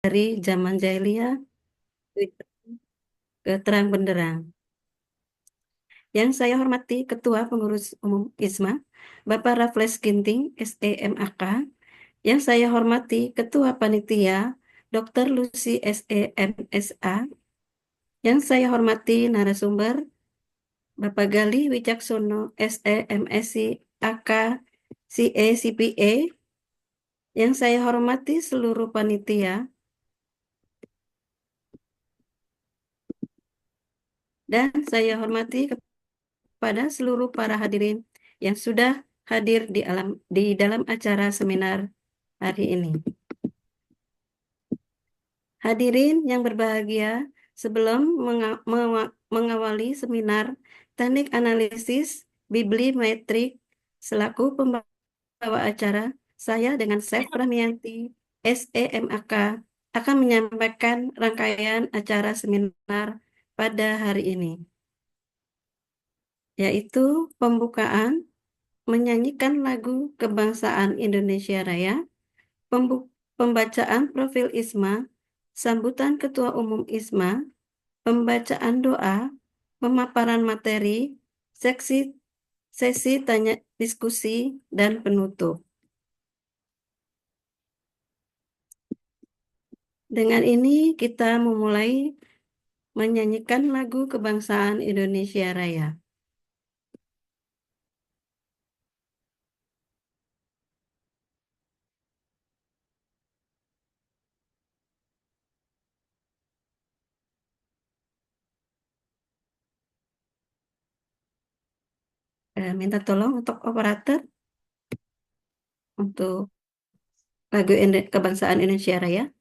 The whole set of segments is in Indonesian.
dari zaman jahiliyah ke terang benderang. Yang saya hormati Ketua Pengurus Umum ISMA, Bapak Raffles Ginting, SEMAK. Yang saya hormati Ketua Panitia, Dr. Lucy SEMSA. Yang saya hormati narasumber, Bapak Gali Wicaksono, SEMSI, AK, CA, CPA. Yang saya hormati seluruh panitia, dan saya hormati kepada seluruh para hadirin yang sudah hadir di dalam acara seminar hari ini. Hadirin yang berbahagia, sebelum mengawali seminar teknik analisis bibliometrik selaku pembawa acara, saya dengan Chef Pramianti, SEMAK, akan menyampaikan rangkaian acara seminar pada hari ini, yaitu pembukaan, menyanyikan lagu Kebangsaan Indonesia Raya, pembacaan profil ISMA, sambutan Ketua Umum ISMA, pembacaan doa, pemaparan materi, sesi tanya diskusi, dan penutup. Dengan ini kita memulai menyanyikan lagu Kebangsaan Indonesia Raya. Minta tolong untuk operator untuk lagu Kebangsaan Indonesia Raya.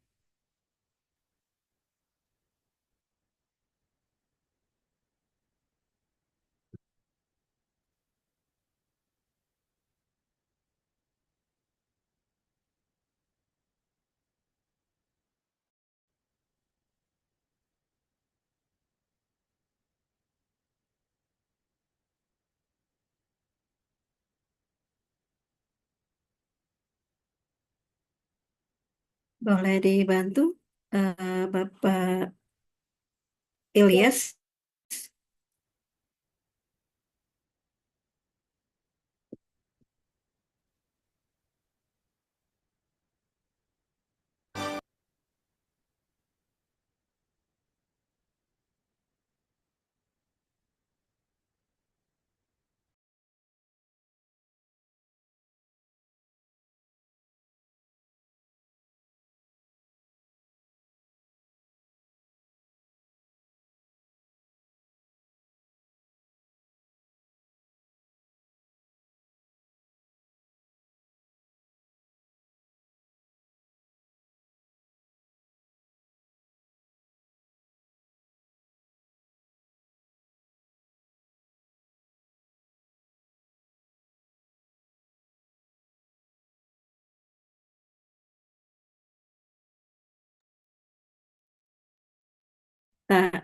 Boleh dibantu, Bapak Ilyas.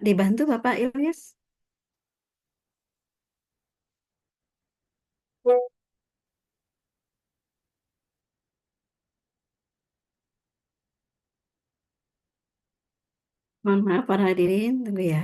Dibantu Bapak Ilyas. Mohon maaf para hadirin, tunggu ya.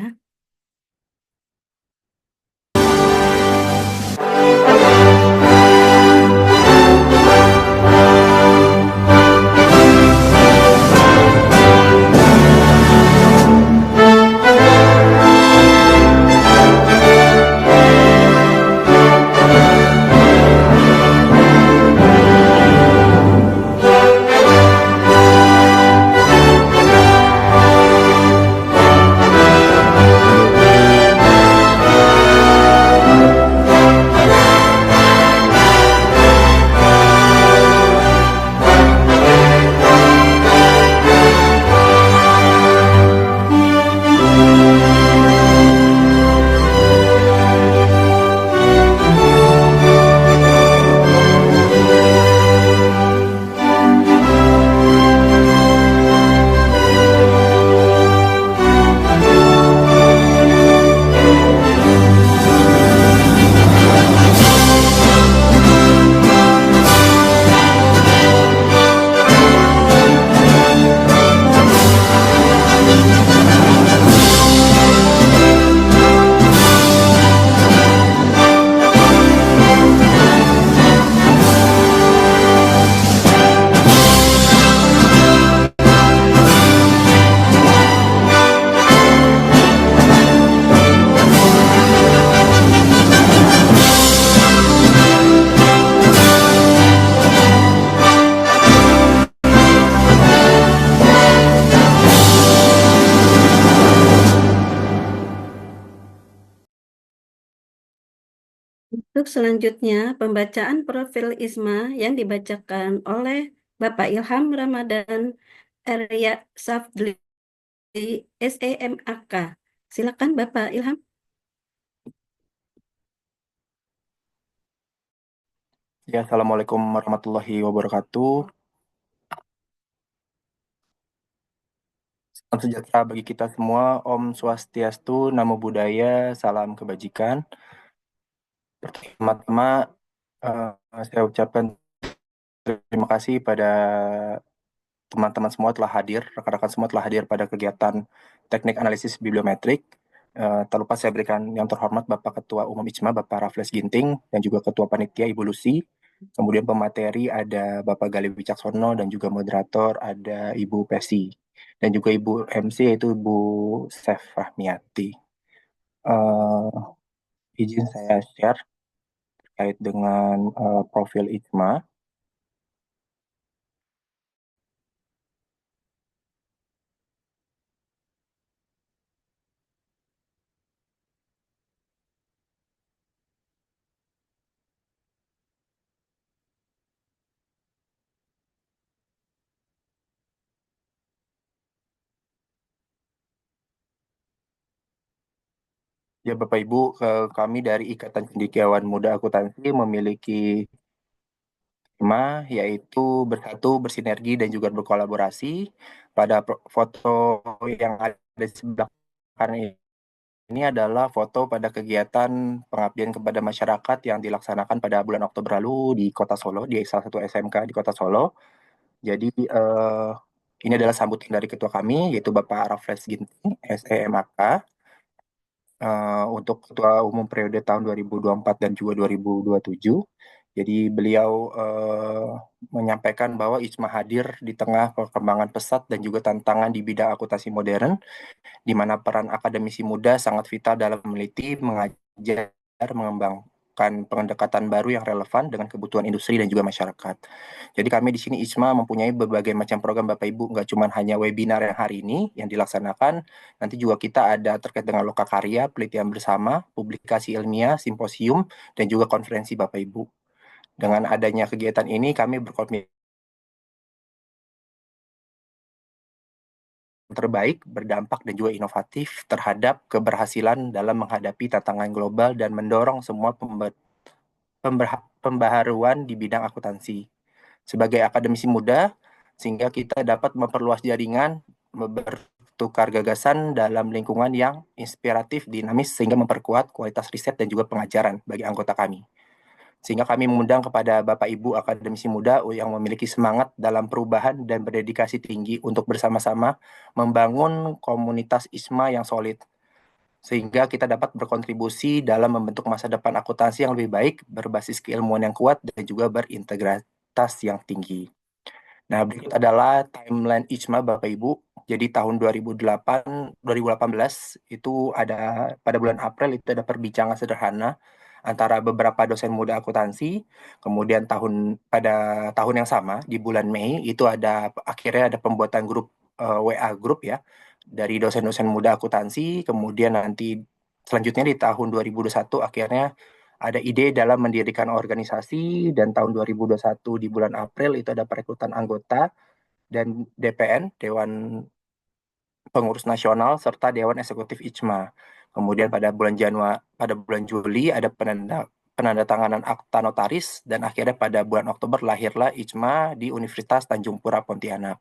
Untuk selanjutnya, pembacaan profil ISMA yang dibacakan oleh Bapak Ilham Ramadan Arya Safdli, SEMAK. Silakan Bapak Ilham. Ya, Assalamualaikum warahmatullahi wabarakatuh. Salam sejahtera bagi kita semua. Om Swastiastu, Namo Buddhaya, salam kebajikan. Pertama-tama, saya ucapkan terima kasih pada teman-teman semua telah hadir, rekan-rekan semua telah hadir pada kegiatan teknik analisis bibliometrik. Tak lupa saya berikan yang terhormat Bapak Ketua Umum ICMA, Bapak Raffles Ginting, dan juga Ketua Panitia Ibu Lucy. Kemudian pemateri ada Bapak Galih Wicaksono dan juga moderator ada Ibu Pesi. Dan juga Ibu MC yaitu Ibu Sef Rahmiati. Uh, izin saya share terkait dengan profil ICMA. Ya Bapak Ibu, kami dari Ikatan Cendekiawan Muda Akuntansi memiliki tema yaitu bersatu, bersinergi, dan juga berkolaborasi. Pada foto yang ada di sebelah kanan ini adalah foto pada kegiatan pengabdian kepada masyarakat yang dilaksanakan pada bulan Oktober lalu di Kota Solo, di salah satu SMK di Kota Solo. Jadi ini adalah sambutan dari ketua kami, yaitu Bapak Raffles Ginting, SEMAK, untuk Ketua Umum periode tahun 2024 dan juga 2027. Jadi beliau menyampaikan bahwa ICMA hadir di tengah perkembangan pesat dan juga tantangan di bidang akuntansi modern, di mana peran akademisi muda sangat vital dalam meneliti, mengajar, mengembangkan pendekatan baru yang relevan dengan kebutuhan industri dan juga masyarakat. Jadi kami di sini ISMA mempunyai berbagai macam program Bapak Ibu, nggak cuma hanya webinar yang hari ini yang dilaksanakan, nanti juga kita ada terkait dengan lokakarya, penelitian bersama, publikasi ilmiah, simposium, dan juga konferensi Bapak Ibu. Dengan adanya kegiatan ini, kami berkomitmen terbaik, berdampak, dan juga inovatif terhadap keberhasilan dalam menghadapi tantangan global dan mendorong semua pembaharuan di bidang akuntansi. Sebagai akademisi muda, sehingga kita dapat memperluas jaringan, bertukar gagasan dalam lingkungan yang inspiratif, dinamis, sehingga memperkuat kualitas riset dan juga pengajaran bagi anggota kami. Sehingga kami mengundang kepada Bapak Ibu akademisi muda yang memiliki semangat dalam perubahan dan berdedikasi tinggi untuk bersama-sama membangun komunitas ISMA yang solid, sehingga kita dapat berkontribusi dalam membentuk masa depan akuntansi yang lebih baik, berbasis keilmuan yang kuat, dan juga berintegritas yang tinggi. Nah, berikut adalah timeline ICMA Bapak Ibu. Jadi tahun 2018 itu ada pada bulan April itu ada perbincangan sederhana antara beberapa dosen muda akuntansi. Kemudian pada tahun yang sama di bulan Mei itu akhirnya ada pembuatan grup WA grup ya dari dosen-dosen muda akuntansi. Kemudian nanti selanjutnya di tahun 2021 akhirnya ada ide dalam mendirikan organisasi, dan tahun 2021 di bulan April itu ada perekrutan anggota dan DPN, Dewan Pengurus Nasional, serta Dewan Eksekutif ICMA. Kemudian pada bulan Juli ada penandatanganan akta notaris, dan akhirnya pada bulan Oktober lahirlah ICMA di Universitas Tanjung Pura Pontianak.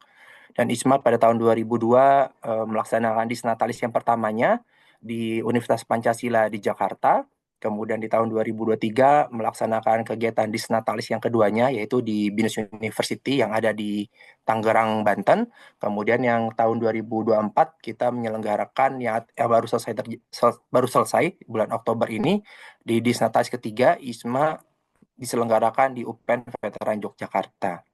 Dan ISMA pada tahun 2002 melaksanakan disnatalis yang pertamanya di Universitas Pancasila di Jakarta. Kemudian di tahun 2023 melaksanakan kegiatan disnatalis yang keduanya, yaitu di BINUS University yang ada di Tangerang, Banten. Kemudian yang tahun 2024 kita menyelenggarakan yang baru selesai bulan Oktober ini di disnatalis ketiga ISMA diselenggarakan di UPN Veteran Yogyakarta.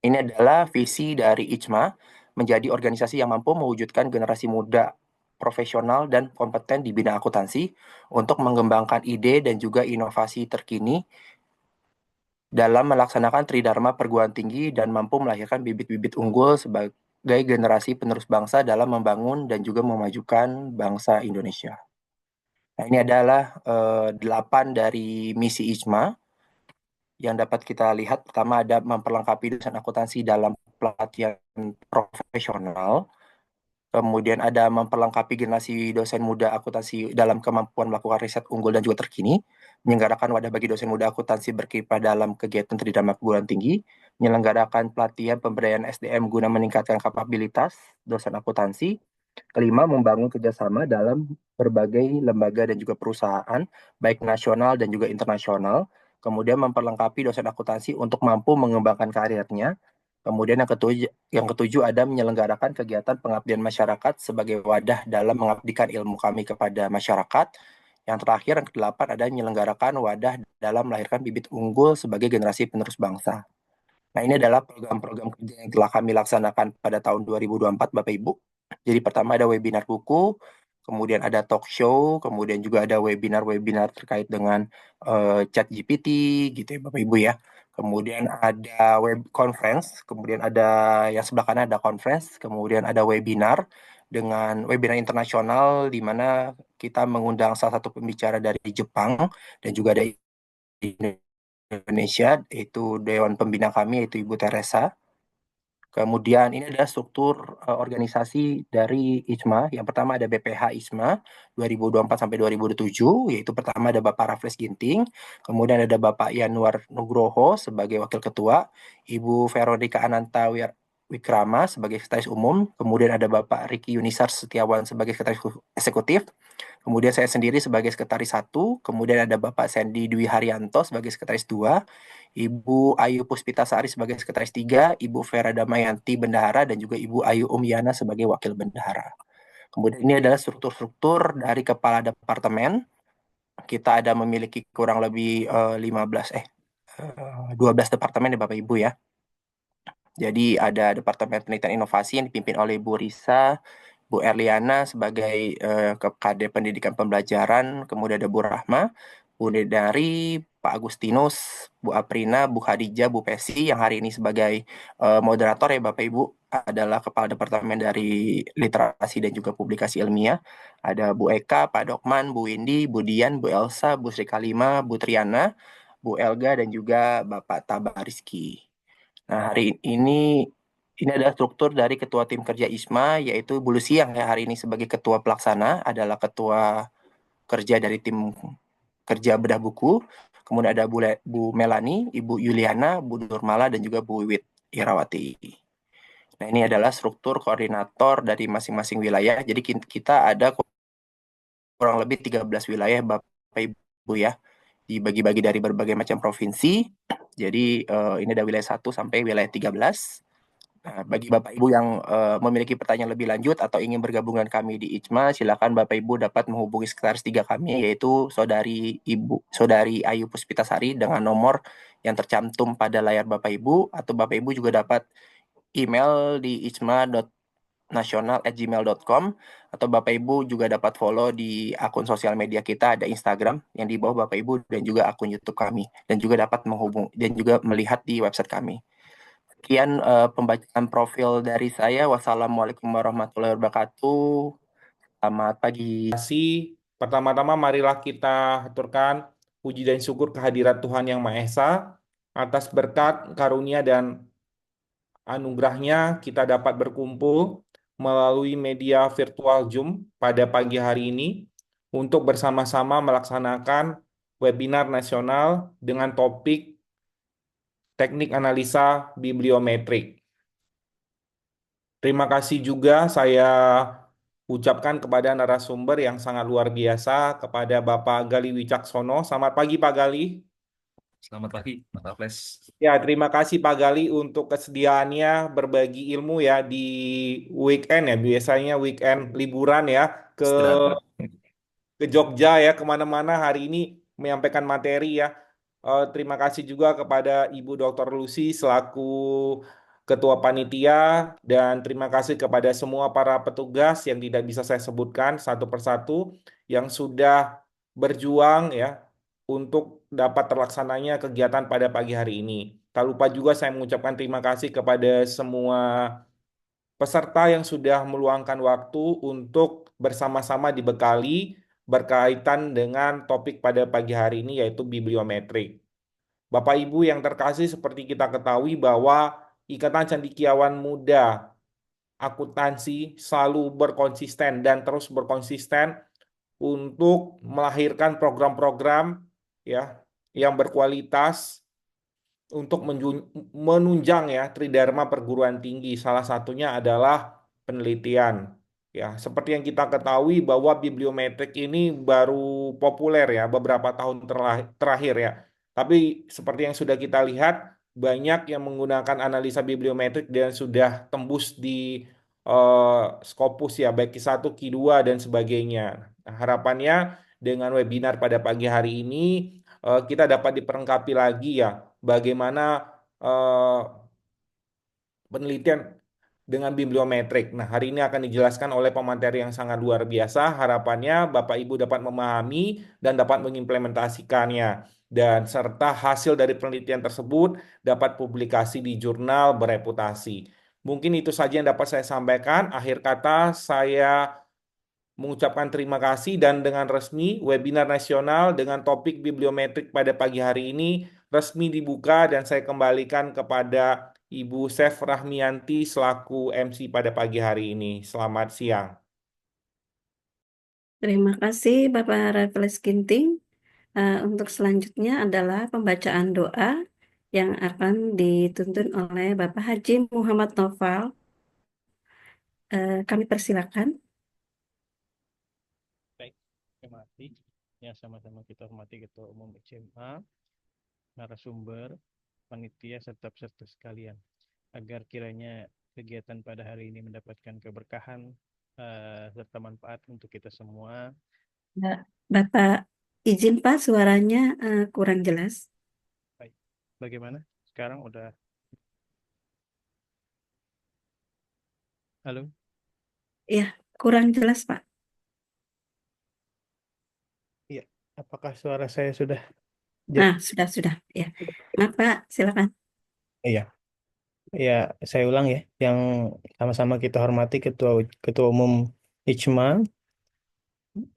Ini adalah visi dari ICMA, menjadi organisasi yang mampu mewujudkan generasi muda profesional dan kompeten di bidang akuntansi untuk mengembangkan ide dan juga inovasi terkini dalam melaksanakan tridharma perguruan tinggi dan mampu melahirkan bibit-bibit unggul sebagai generasi penerus bangsa dalam membangun dan juga memajukan bangsa Indonesia. Nah, ini adalah 8 dari misi IJMA yang dapat kita lihat. Pertama ada memperlengkapi dosen akuntansi dalam pelatihan profesional. Kemudian ada memperlengkapi generasi dosen muda akuntansi dalam kemampuan melakukan riset unggul dan juga terkini, menyelenggarakan wadah bagi dosen muda akuntansi berkiprah dalam kegiatan tridharma perguruan tinggi, menyelenggarakan pelatihan pemberdayaan SDM guna meningkatkan kapabilitas dosen akuntansi. Kelima, membangun kerjasama dalam berbagai lembaga dan juga perusahaan, baik nasional dan juga internasional. Kemudian memperlengkapi dosen akuntansi untuk mampu mengembangkan karirnya. Kemudian yang ketujuh ada menyelenggarakan kegiatan pengabdian masyarakat sebagai wadah dalam mengabdikan ilmu kami kepada masyarakat. Yang terakhir, yang kedelapan ada menyelenggarakan wadah dalam melahirkan bibit unggul sebagai generasi penerus bangsa. Nah, ini adalah program-program kerja yang telah kami laksanakan pada tahun 2024, Bapak Ibu. Jadi pertama ada webinar buku, kemudian ada talk show, kemudian juga ada webinar-webinar terkait dengan chat GPT, gitu ya Bapak Ibu ya. Kemudian ada web conference, kemudian ada yang sebelah kanan ada conference, kemudian ada webinar dengan webinar internasional di mana kita mengundang salah satu pembicara dari Jepang dan juga ada Indonesia, yaitu Dewan Pembina kami, yaitu Ibu Teresa. Kemudian ini adalah struktur organisasi dari IJMA. Yang pertama ada BPH IJMA 2024 sampai 2027, yaitu pertama ada Bapak Raffles Ginting, kemudian ada Bapak Yanuar Nugroho sebagai Wakil Ketua, Ibu Veronica Ananta Wikrama sebagai Sekretaris Umum, kemudian ada Bapak Riki Yunisar Setiawan sebagai Sekretaris Eksekutif, kemudian saya sendiri sebagai Sekretaris 1, kemudian ada Bapak Sandy Dwi Haryanto sebagai Sekretaris 2, Ibu Ayu Puspitasari sebagai Sekretaris 3, Ibu Vera Damayanti Bendahara, dan juga Ibu Ayu Umyana sebagai Wakil Bendahara. Kemudian ini adalah struktur-struktur dari Kepala Departemen. Kita ada memiliki kurang lebih 12 departemen ya Bapak Ibu ya. Jadi ada Departemen Penelitian Inovasi yang dipimpin oleh Bu Risa, Bu Erliana sebagai Kade Pendidikan Pembelajaran, kemudian ada Bu Rahma, Bu Dedari, Pak Agustinus, Bu Aprina, Bu Khadijah, Bu Pesi yang hari ini sebagai moderator ya Bapak Ibu adalah Kepala Departemen dari Literasi dan juga Publikasi Ilmiah. Ada Bu Eka, Pak Dokman, Bu Windy, Bu Dian, Bu Elsa, Bu Sri Kalima, Bu Triana, Bu Elga, dan juga Bapak Tabariski. Nah, hari ini adalah struktur dari Ketua Tim Kerja ISMA, yaitu Bu Lucy yang hari ini sebagai Ketua Pelaksana, adalah Ketua Kerja dari Tim Kerja Bedah Buku. Kemudian ada Bu Melani, Ibu Yuliana, Bu Nurmala, dan juga Bu Wiwit Irawati. Nah, ini adalah struktur koordinator dari masing-masing wilayah. Jadi kita ada kurang lebih 13 wilayah Bapak Ibu ya, dibagi-bagi dari berbagai macam provinsi. Jadi ini ada wilayah 1 sampai wilayah 13. Nah, bagi Bapak Ibu yang memiliki pertanyaan lebih lanjut atau ingin bergabung dengan kami di IJMA, silakan Bapak Ibu dapat menghubungi sekretaris 3 kami, yaitu Saudari Ayu Puspitasari dengan nomor yang tercantum pada layar Bapak Ibu, atau Bapak Ibu juga dapat email di ijma.nasional@gmail.com, atau Bapak Ibu juga dapat follow di akun sosial media kita, ada Instagram yang di bawah Bapak Ibu, dan juga akun YouTube kami, dan juga dapat menghubung dan juga melihat di website kami. Sekian pembacaan profil dari saya. Wassalamualaikum warahmatullahi wabarakatuh. Selamat pagi. kasih. Pertama-tama marilah kita haturkan puji dan syukur kehadirat Tuhan Yang Maha Esa atas berkat karunia dan anugerahnya kita dapat berkumpul melalui media virtual Zoom pada pagi hari ini untuk bersama-sama melaksanakan webinar nasional dengan topik teknik analisa bibliometrik. Terima kasih juga saya ucapkan kepada narasumber yang sangat luar biasa, kepada Bapak Gali Wicaksono. Selamat pagi Pak Gali. Selamat pagi, Mas Raffles. Ya, terima kasih Pak Gali untuk kesediaannya berbagi ilmu ya di weekend ya, biasanya weekend liburan ya ke Istirahat. ke Jogja ya, kemana-mana hari ini menyampaikan materi ya. Terima kasih juga kepada Ibu Dr. Lucy selaku Ketua Panitia, dan terima kasih kepada semua para petugas yang tidak bisa saya sebutkan satu persatu yang sudah berjuang ya untuk dapat terlaksananya kegiatan pada pagi hari ini. Tak lupa juga saya mengucapkan terima kasih kepada semua peserta yang sudah meluangkan waktu untuk bersama-sama dibekali berkaitan dengan topik pada pagi hari ini yaitu bibliometrik. Bapak Ibu yang terkasih, seperti kita ketahui bahwa Ikatan Cendekiawan Muda Akuntansi selalu berkonsisten dan terus berkonsisten untuk melahirkan program-program ya yang berkualitas untuk menunjang ya tridharma perguruan tinggi. Salah satunya adalah penelitian. Ya, seperti yang kita ketahui bahwa bibliometrik ini baru populer ya beberapa tahun terakhir ya. Tapi seperti yang sudah kita lihat, banyak yang menggunakan analisa bibliometrik dan sudah tembus di Scopus ya, baik Q1, Q2 dan sebagainya. Nah, harapannya dengan webinar pada pagi hari ini kita dapat diperlengkapi lagi ya bagaimana eh, penelitian dengan bibliometrik. Nah, hari ini akan dijelaskan oleh pemateri yang sangat luar biasa. Harapannya Bapak Ibu dapat memahami dan dapat mengimplementasikannya. Dan serta hasil dari penelitian tersebut dapat publikasi di jurnal bereputasi. Mungkin itu saja yang dapat saya sampaikan. Akhir kata, saya mengucapkan terima kasih dan dengan resmi webinar nasional dengan topik bibliometrik pada pagi hari ini resmi dibuka dan saya kembalikan kepada Ibu Chef Rahmianti selaku MC pada pagi hari ini. Selamat siang. Terima kasih Bapak Raffles Ginting. Untuk selanjutnya adalah pembacaan doa yang akan dituntun oleh Bapak Haji Muhammad Noval. Kami persilakan. Baik, terima kasih. Ya, sama-sama kita hormati Ketua Umum SMA, narasumber, panitia, serta peserta sekalian. Agar kiranya kegiatan pada hari ini mendapatkan keberkahan serta manfaat untuk kita semua. Bapak, izin Pak, suaranya kurang jelas. Baik, bagaimana? Sekarang udah. Halo? Ya, kurang jelas Pak. Iya, apakah suara saya sudah? Nah, sudah. Ya, maaf Pak, silakan. Iya. Ya, saya ulang ya. Yang sama-sama kita hormati Ketua Umum ICMA,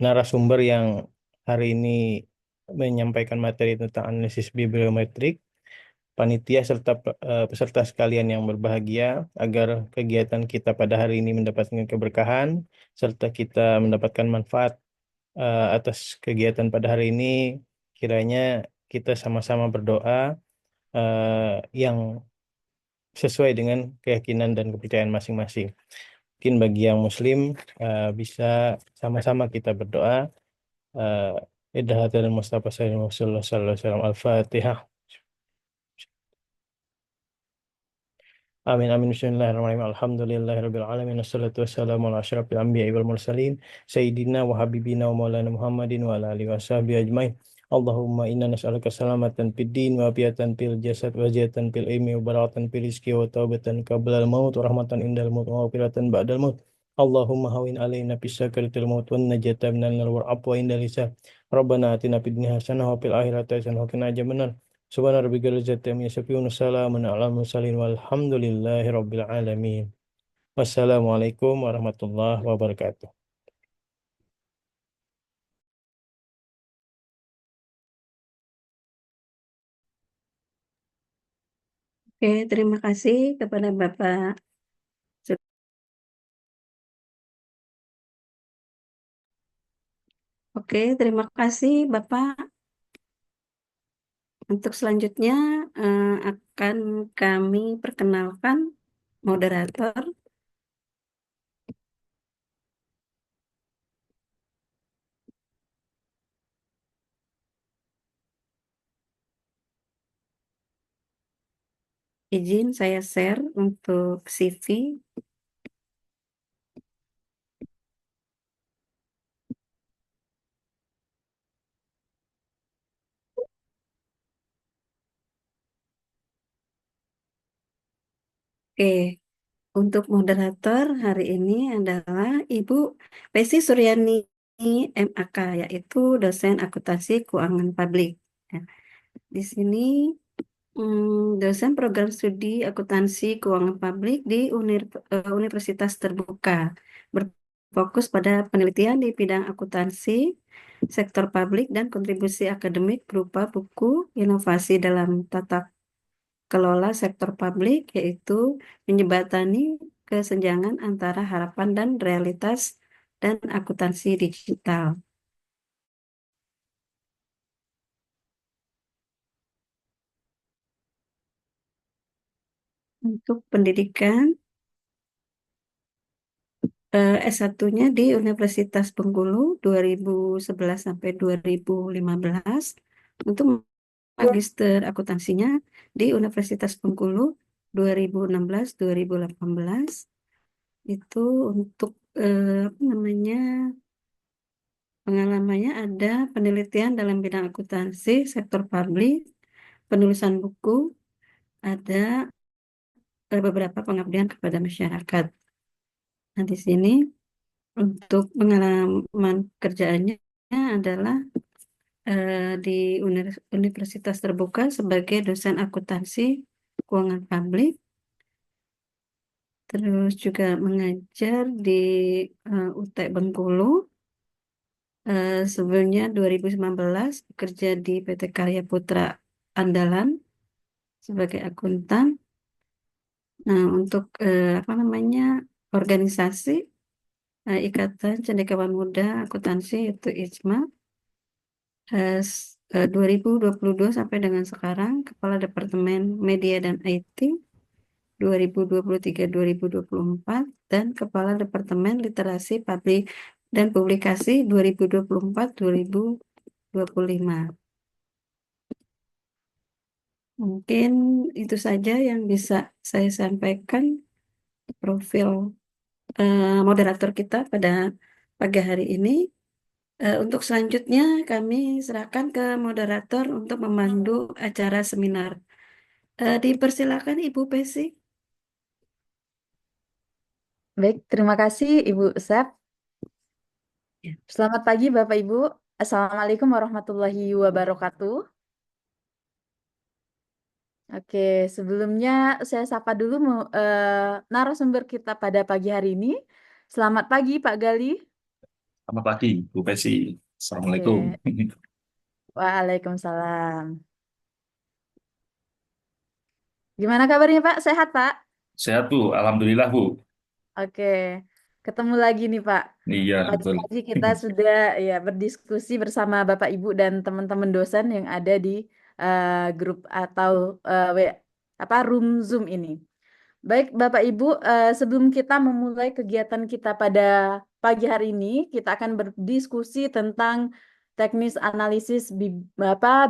narasumber yang hari ini menyampaikan materi tentang analisis bibliometrik, panitia serta peserta sekalian yang berbahagia, agar kegiatan kita pada hari ini mendapatkan keberkahan serta kita mendapatkan manfaat atas kegiatan pada hari ini. Kiranya kita sama-sama berdoa yang sesuai dengan keyakinan dan kepercayaan masing-masing. Mungkin bagi yang Muslim bisa sama-sama kita berdoa. Idhahatil Mustafa sallallahu alaihi wasallam Al-Fatihah. Amin amin bismillahirrahmanirrahim. Alhamdulillahirabbil alamin. Wassalatu wassalamu ala asyrafil anbiya'i wal mursalin sayyidina wa habibina wa maulana Muhammadin wa ala alihi washabihi ajmain. Allahumma inna nas'aluka salamatan fid din wa afiatan fil jasad wa ziyatan fil ilmi wa barakatan fil rizqi wa taubatan qablal maut wa rahmatan indal maut wa maghfiratan ba'dal maut. Allahumma hawin alaina bis sakaratil maut wan najata minal nar wal afwa indal hisab. Rabbana atina fid dunya hasanah wa fil akhirati hasanah wa qina adzabannar. Subhana rabbika rabbil izzati amma yasifun, salamun alal mursalin walhamdulillahi rabbil alamin. Wassalamualaikum warahmatullahi wabarakatuh. Oke, terima kasih kepada Bapak. Oke, terima kasih Bapak. Untuk selanjutnya akan kami perkenalkan moderator. Izin saya share untuk CV. Oke, untuk moderator hari ini adalah Ibu Pesi Suryani MAK, yaitu dosen akuntansi keuangan publik. Ya, di sini dosen program studi akuntansi keuangan publik di Universitas Terbuka. fokus pada penelitian di bidang akuntansi, sektor publik, dan kontribusi akademik berupa buku inovasi dalam tata kelola sektor publik, yaitu menjembatani kesenjangan antara harapan dan realitas dan akuntansi digital. Untuk pendidikan, S1-nya di Universitas Bengkulu 2011 sampai 2015. Untuk magister akuntansinya di Universitas Bengkulu 2016-2018. Itu untuk apa namanya, pengalamannya ada penelitian dalam bidang akuntansi, sektor publik, penulisan buku, ada beberapa pengabdian kepada masyarakat. Nah, di sini untuk pengalaman kerjaannya adalah di Universitas Terbuka sebagai dosen akuntansi keuangan publik, terus juga mengajar di UT Bengkulu. Sebelumnya 2019 bekerja di PT Karya Putra Andalan sebagai akuntan. Nah, untuk apa namanya, organisasi Ikatan Cendekiawan Muda Akuntansi itu ICMA, 2022 sampai dengan sekarang Kepala Departemen Media dan IT 2023-2024 dan Kepala Departemen Literasi Publik dan Publikasi 2024-2025. Mungkin itu saja yang bisa saya sampaikan profil moderator kita pada pagi hari ini. Untuk selanjutnya kami serahkan ke moderator untuk memandu acara seminar. Dipersilakan Ibu Pesi. Baik, terima kasih Ibu Sep. Ya. Selamat pagi Bapak Ibu. Assalamualaikum warahmatullahi wabarakatuh. Oke, sebelumnya saya sapa dulu narasumber kita pada pagi hari ini. Selamat pagi Pak Gali. Selamat pagi, Bu Pesi. Assalamualaikum. Waalaikumsalam. Gimana kabarnya Pak? Sehat Pak? Sehat Bu, Alhamdulillah Bu. Oke, ketemu lagi nih Pak. Iya, betul. Pagi kita sudah ya berdiskusi bersama Bapak Ibu dan teman-teman dosen yang ada di grup atau room Zoom ini. Baik Bapak Ibu, sebelum kita memulai kegiatan kita pada pagi hari ini, kita akan berdiskusi tentang teknis analisis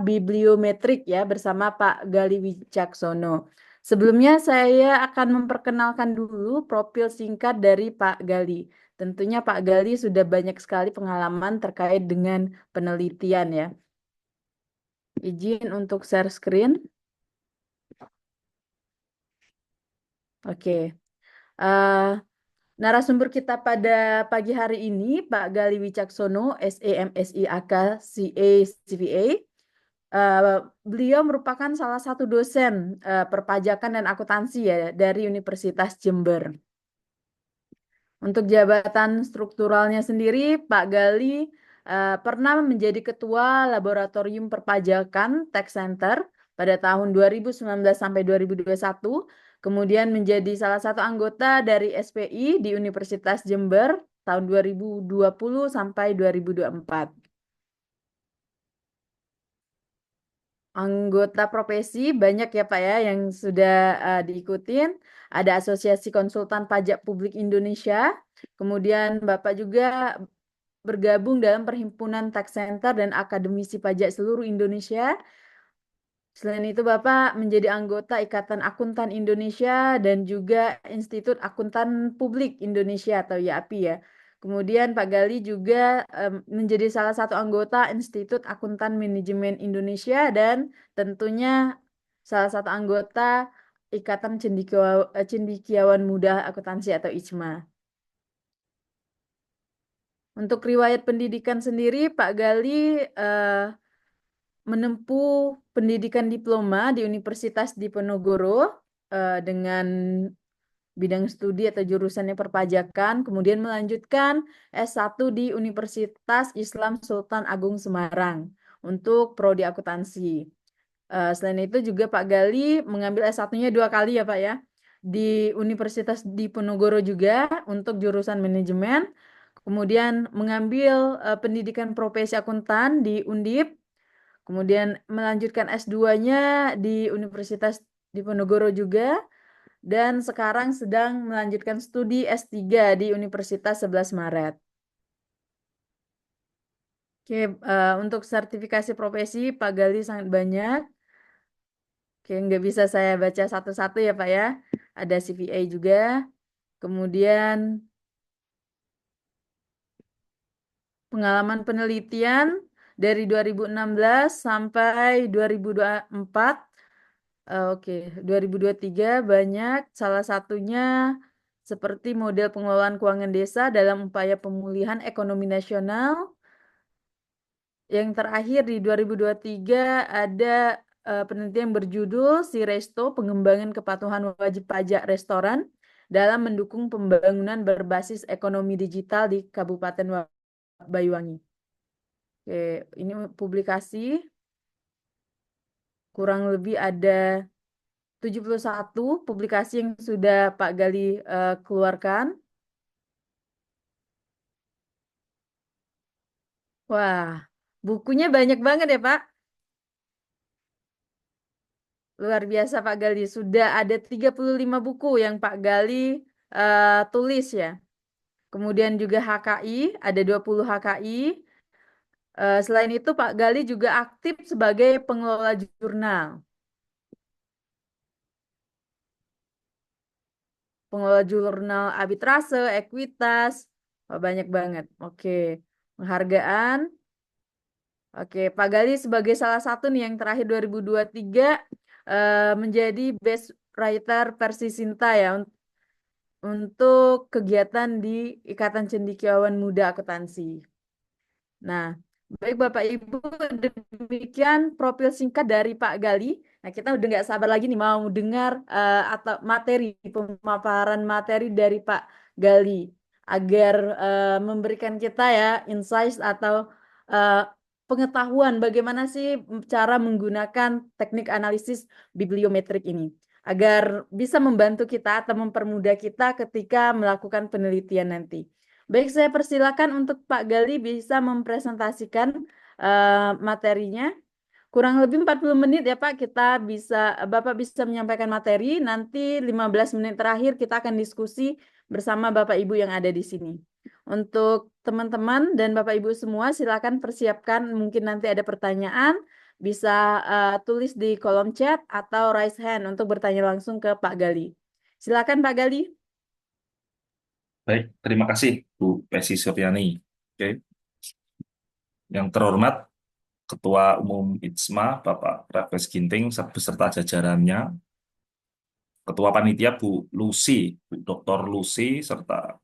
bibliometrik ya bersama Pak Gali Wicaksono. Sebelumnya saya akan memperkenalkan dulu profil singkat dari Pak Gali. Tentunya Pak Gali sudah banyak sekali pengalaman terkait dengan penelitian ya. Izin untuk share screen. Oke. Narasumber kita pada pagi hari ini, Pak Gali Wicaksono, SEMSIAK, CA, CVA. Beliau merupakan salah satu dosen perpajakan dan akuntansi ya dari Universitas Jember. Untuk jabatan strukturalnya sendiri, Pak Gali pernah menjadi Ketua Laboratorium Perpajakan Tax Center pada tahun 2019 sampai 2021, kemudian menjadi salah satu anggota dari SPI di Universitas Jember tahun 2020 sampai 2024. Anggota profesi banyak ya Pak ya yang sudah diikutin. Ada Asosiasi Konsultan Pajak Publik Indonesia. Kemudian Bapak juga bergabung dalam Perhimpunan Tax Center dan Akademisi Pajak Seluruh Indonesia. Selain itu Bapak menjadi anggota Ikatan Akuntan Indonesia dan juga Institut Akuntan Publik Indonesia atau IAPI ya. Kemudian Pak Gali juga menjadi salah satu anggota Institut Akuntan Manajemen Indonesia dan tentunya salah satu anggota Ikatan Cendekiawan Muda Akuntansi atau ICMA. Untuk riwayat pendidikan sendiri, Pak Gali menempuh pendidikan diploma di Universitas Diponegoro dengan bidang studi atau jurusannya perpajakan, kemudian melanjutkan S1 di Universitas Islam Sultan Agung Semarang untuk prodi akuntansi. Selain itu juga Pak Gali mengambil S1-nya 2 kali ya Pak ya, di Universitas Diponegoro juga untuk jurusan manajemen, kemudian mengambil pendidikan profesi akuntan di Undip, kemudian melanjutkan S2-nya di Universitas Diponegoro juga, dan sekarang sedang melanjutkan studi S3 di Universitas 11 Maret. Oke, untuk sertifikasi profesi Pak Gali sangat banyak. Oke, nggak bisa saya baca satu-satu ya Pak ya. Ada CPA juga, kemudian pengalaman penelitian dari 2016 sampai 2024. Oke, 2023 banyak, salah satunya seperti model pengelolaan keuangan desa dalam upaya pemulihan ekonomi nasional. Yang terakhir di 2023 ada penelitian yang berjudul Si Resto, Pengembangan Kepatuhan Wajib Pajak Restoran dalam mendukung pembangunan berbasis ekonomi digital di Kabupaten Banyuwangi. Oke, ini publikasi kurang lebih ada 71 publikasi yang sudah Pak Gali keluarkan. Wah, bukunya banyak banget ya Pak. Luar biasa Pak Gali. Sudah ada 35 buku yang Pak Gali tulis ya. Kemudian juga HKI, ada 20 HKI. Selain itu Pak Gali juga aktif sebagai pengelola jurnal. Pengelola jurnal arbitrase, ekuitas, banyak banget. Oke, penghargaan. Oke, Pak Gali sebagai salah satu nih yang terakhir 2023 menjadi Best Writer versi Sinta ya untuk kegiatan di Ikatan Cendekiawan Muda Akuntansi. Nah, baik Bapak Ibu, demikian profil singkat dari Pak Gali. Nah, kita udah nggak sabar lagi nih mau dengar atau pemaparan materi dari Pak Gali agar memberikan kita ya insight atau eh, pengetahuan bagaimana sih cara menggunakan teknik analisis bibliometrik ini agar bisa membantu kita atau mempermudah kita ketika melakukan penelitian nanti. Baik, saya persilakan untuk Pak Gali bisa mempresentasikan materinya. Kurang lebih 40 menit ya Pak, Bapak bisa menyampaikan materi, nanti 15 menit terakhir kita akan diskusi bersama Bapak Ibu yang ada di sini. Untuk teman-teman dan Bapak Ibu semua, silakan persiapkan mungkin nanti ada pertanyaan, bisa tulis di kolom chat atau raise hand untuk bertanya langsung ke Pak Gali. Silakan Pak Gali. Baik, terima kasih Bu Pesi Suryani. Oke. Yang terhormat Ketua Umum ITSMA Bapak Raffles Ginting beserta jajarannya, Ketua Panitia Bu Lucy, Bu Dr. Lucy, serta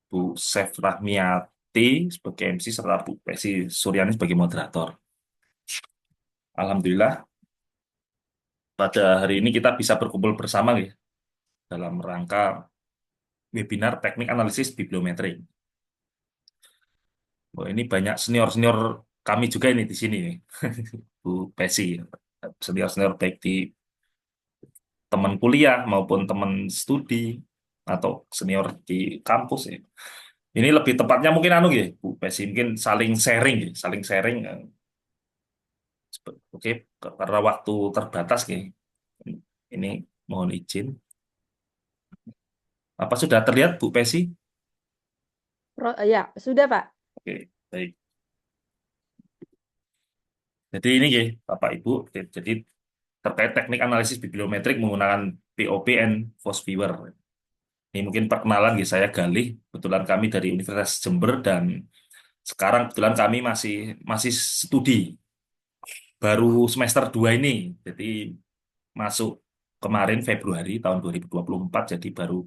Bu Chef Rahmiati sebagai MC, serta Bu Pesi Suryani sebagai moderator. Alhamdulillah, pada hari ini kita bisa berkumpul bersama ya, dalam rangka webinar teknik analisis bibliometri. Oh, ini banyak senior-senior kami juga ini di sini, Bu Pesi, senior-senior baik di teman kuliah maupun teman studi atau senior di kampus ya. Ini lebih tepatnya mungkin ya, Bu Pesi, mungkin saling sharing ya, saling sharing. Oke, karena waktu terbatas ya. Ini mohon izin. Apa sudah terlihat Bu Pesi? Ya, sudah Pak. Oke, baik. Jadi ini ya, Bapak Ibu, jadi terkait teknik analisis bibliometrik menggunakan POP and Viewer. Ini mungkin perkenalan ya, saya Galih, kebetulan kami dari Universitas Jember dan sekarang kebetulan kami masih studi baru semester 2 ini. Jadi masuk kemarin Februari tahun 2024, jadi baru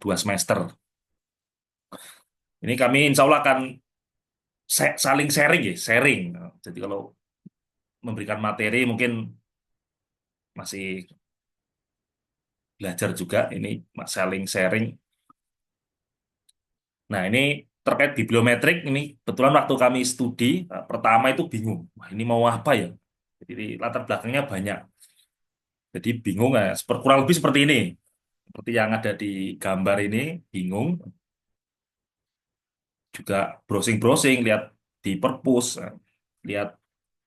2 semester. Ini kami insya Allah akan saling sharing ya, sharing. Jadi kalau memberikan materi mungkin masih belajar juga ini saling sharing. Nah, ini terkait bibliometrik ini kebetulan waktu kami studi pertama itu bingung. Wah, ini mau apa ya? Jadi latar belakangnya banyak. Jadi bingung ya. Kurang lebih seperti ini. Seperti yang ada di gambar ini, bingung. Juga browsing-browsing, lihat di perpus, lihat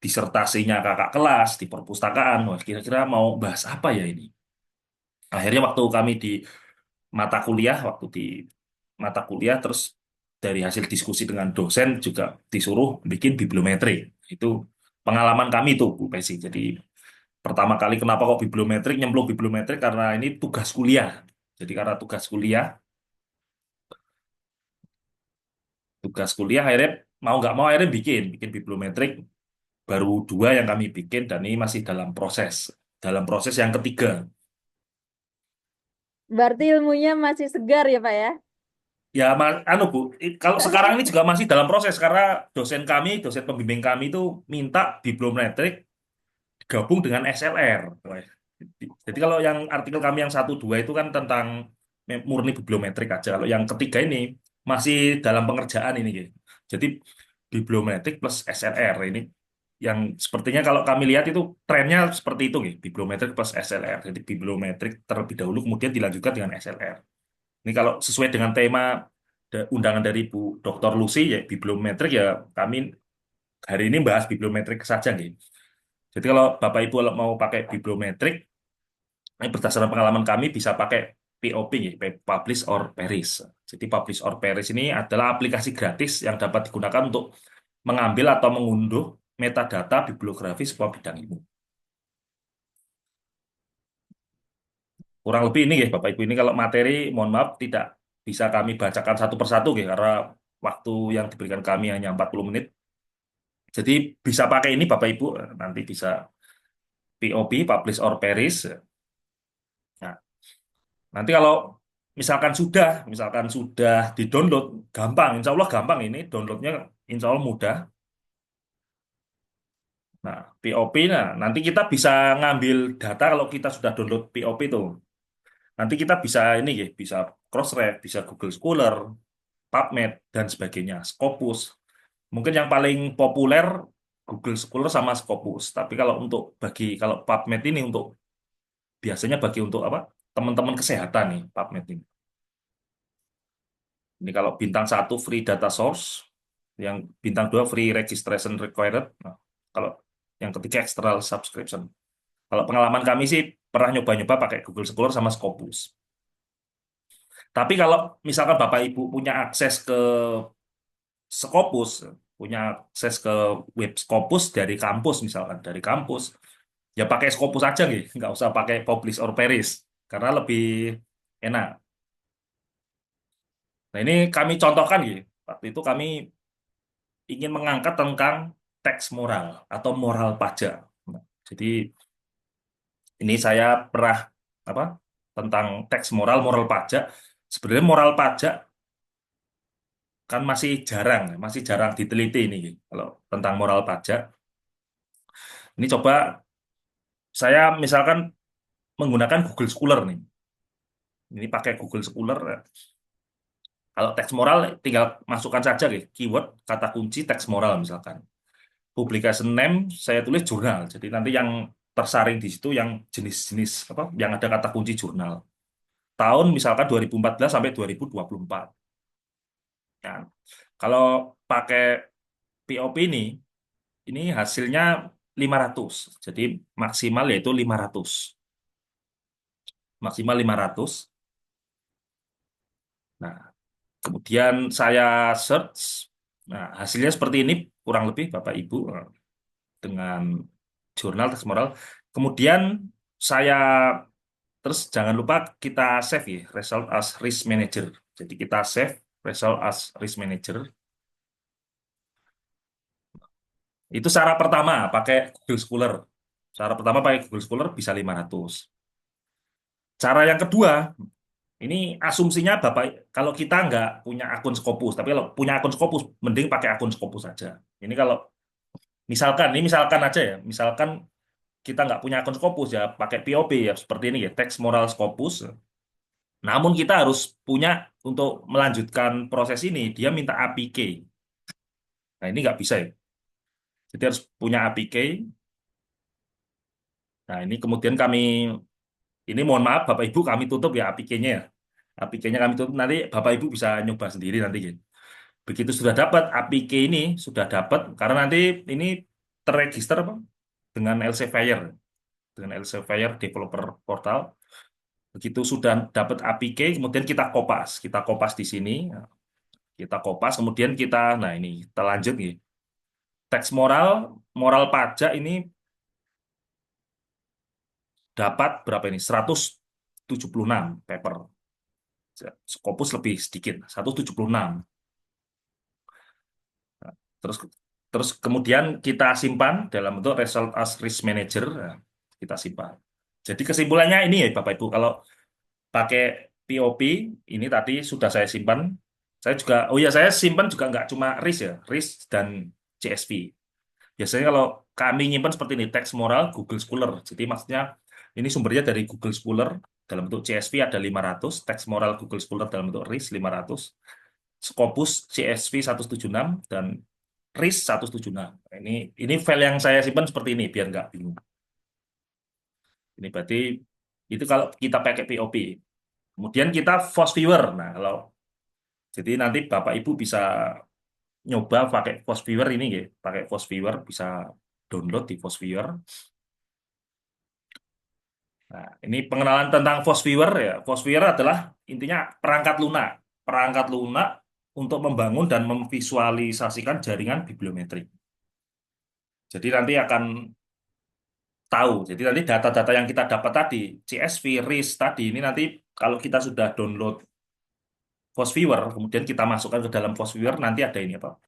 disertasinya kakak kelas di perpustakaan. Wah, kira-kira mau bahas apa ya ini? Akhirnya waktu di mata kuliah, terus dari hasil diskusi dengan dosen juga disuruh bikin bibliometrik. Itu pengalaman kami tuh, Bu Pesi. Jadi pertama kali kenapa kok bibliometrik, nyemplung bibliometrik karena ini tugas kuliah. Jadi karena tugas kuliah akhirnya mau nggak mau akhirnya bikin bibliometrik baru 2 yang kami bikin dan ini masih dalam proses yang ketiga. Berarti ilmunya masih segar ya Pak ya? Ya, anu Bu, kalau sekarang ini juga masih dalam proses karena dosen pembimbing kami itu minta bibliometrik gabung dengan SLR. Wah, jadi kalau yang artikel kami yang 1 2 itu kan tentang murni bibliometrik aja. Kalau yang ketiga ini masih dalam pengerjaan ini, gitu. Jadi bibliometrik plus SLR ini yang sepertinya kalau kami lihat itu trennya seperti itu, gitu. Bibliometrik plus SLR. Jadi bibliometrik terlebih dahulu kemudian dilanjutkan dengan SLR. Ini kalau sesuai dengan tema undangan dari Bu Dr. Lucy ya bibliometrik ya kami hari ini bahas bibliometrik saja, gitu. Jadi kalau Bapak Ibu mau pakai bibliometrik, ini berdasarkan pengalaman kami bisa pakai POP, ya, Publish or Perish. Jadi Publish or Perish ini adalah aplikasi gratis yang dapat digunakan untuk mengambil atau mengunduh metadata bibliografi sebuah bidang ilmu. Kurang lebih ini ya Bapak Ibu, ini kalau materi mohon maaf tidak bisa kami bacakan satu persatu ya, karena waktu yang diberikan kami hanya 40 menit. Jadi bisa pakai ini Bapak Ibu, nanti bisa POP, Publish or Perish. Nah, nanti kalau misalkan sudah di-download, gampang, insya Allah gampang ini, downloadnya insya Allah mudah. Nah, POP, nah nanti kita bisa ngambil data kalau kita sudah download POP itu. Nanti kita bisa ini ya, bisa Crossref, bisa Google Scholar, PubMed, dan sebagainya, Scopus. Mungkin yang paling populer Google Scholar sama Scopus. Tapi kalau PubMed ini biasanya bagi untuk apa? Teman-teman kesehatan nih, PubMed ini. Ini kalau bintang 1 free data source, yang bintang 2 free registration required. Nah, kalau yang ketiga external subscription. Kalau pengalaman kami sih pernah nyoba-nyoba pakai Google Scholar sama Scopus. Tapi kalau misalkan Bapak Ibu punya akses ke Scopus, punya akses ke web Scopus dari kampus misalkan, ya pakai Scopus aja gitu, nggak usah pakai Publish or Perish, karena lebih enak. Nah ini kami contohkan gitu, waktu itu kami ingin mengangkat tentang teks moral atau moral pajak. Nah, jadi ini saya pernah apa tentang teks moral pajak. Sebenarnya moral pajak kan masih jarang diteliti ini gitu. Kalau tentang moral pajak. Ini coba saya misalkan menggunakan Google Scholar nih. Ini pakai Google Scholar. Kalau teks moral tinggal masukkan saja gitu. Keyword kata kunci teks moral misalkan. Publication name saya tulis jurnal. Jadi nanti yang tersaring di situ yang jenis-jenis apa yang ada kata kunci jurnal. Tahun misalkan 2014 sampai 2024. Nah, kalau pakai POP ini hasilnya 500. Jadi maksimal yaitu 500. Maksimal 500. Nah, kemudian saya search. Nah, hasilnya seperti ini kurang lebih Bapak Ibu dengan jurnal teks moral. Kemudian saya terus jangan lupa kita save ya, result as risk manager. Jadi kita save result as risk manager. Itu cara pertama pakai Google Scholar. Cara pertama pakai Google Scholar bisa 500. Cara yang kedua, ini asumsinya Bapak, kalau kita nggak punya akun Scopus, tapi kalau punya akun Scopus, mending pakai akun Scopus saja. Ini kalau misalkan aja ya, misalkan kita nggak punya akun Scopus ya pakai POP ya seperti ini ya, teks moral Scopus. Namun kita harus punya untuk melanjutkan proses ini, dia minta APK. Nah ini nggak bisa ya. Jadi harus punya APK. Nah ini kemudian ini mohon maaf Bapak Ibu kami tutup ya APK-nya ya. APK-nya kami tutup, nanti Bapak Ibu bisa nyoba sendiri nanti ya. Begitu sudah dapat APK ini, sudah dapat, karena nanti ini terregister apa? Dengan Elsevier, dengan Elsevier Developer Portal. Begitu sudah dapat APK, kemudian kita kopas di sini, kita kopas, kemudian nah ini kita lanjut nih. Teks moral, moral pajak ini dapat berapa ini? 176 paper. Scopus lebih sedikit, 176. Nah, Terus terus kemudian kita simpan dalam bentuk result as risk manager, nah, kita simpan. Jadi kesimpulannya ini ya Bapak Ibu, kalau pakai POP ini tadi sudah saya simpan. Saya juga, oh ya saya simpan juga nggak cuma RIS ya, RIS dan CSV. Biasanya kalau kami nyimpan seperti ini, teks moral Google Scholar. Jadi maksudnya ini sumbernya dari Google Scholar dalam bentuk CSV ada 500, teks moral Google Scholar dalam bentuk RIS 500, Scopus CSV 176 dan RIS 176. Ini file yang saya simpan seperti ini biar nggak bingung. Ini berarti itu kalau kita pakai POP. Kemudian kita Force Viewer. Nah, jadi nanti Bapak Ibu bisa nyoba pakai Force Viewer ini ya, pakai Force Viewer bisa download di Force Viewer. Nah, ini pengenalan tentang Force Viewer ya. Force Viewer adalah intinya perangkat lunak. Perangkat lunak untuk membangun dan memvisualisasikan jaringan bibliometrik. Jadi nanti akan tahu. Jadi nanti data-data yang kita dapat tadi, CSV, RIS tadi, ini nanti kalau kita sudah download Force Viewer, kemudian kita masukkan ke dalam Force Viewer, nanti ada ini apa?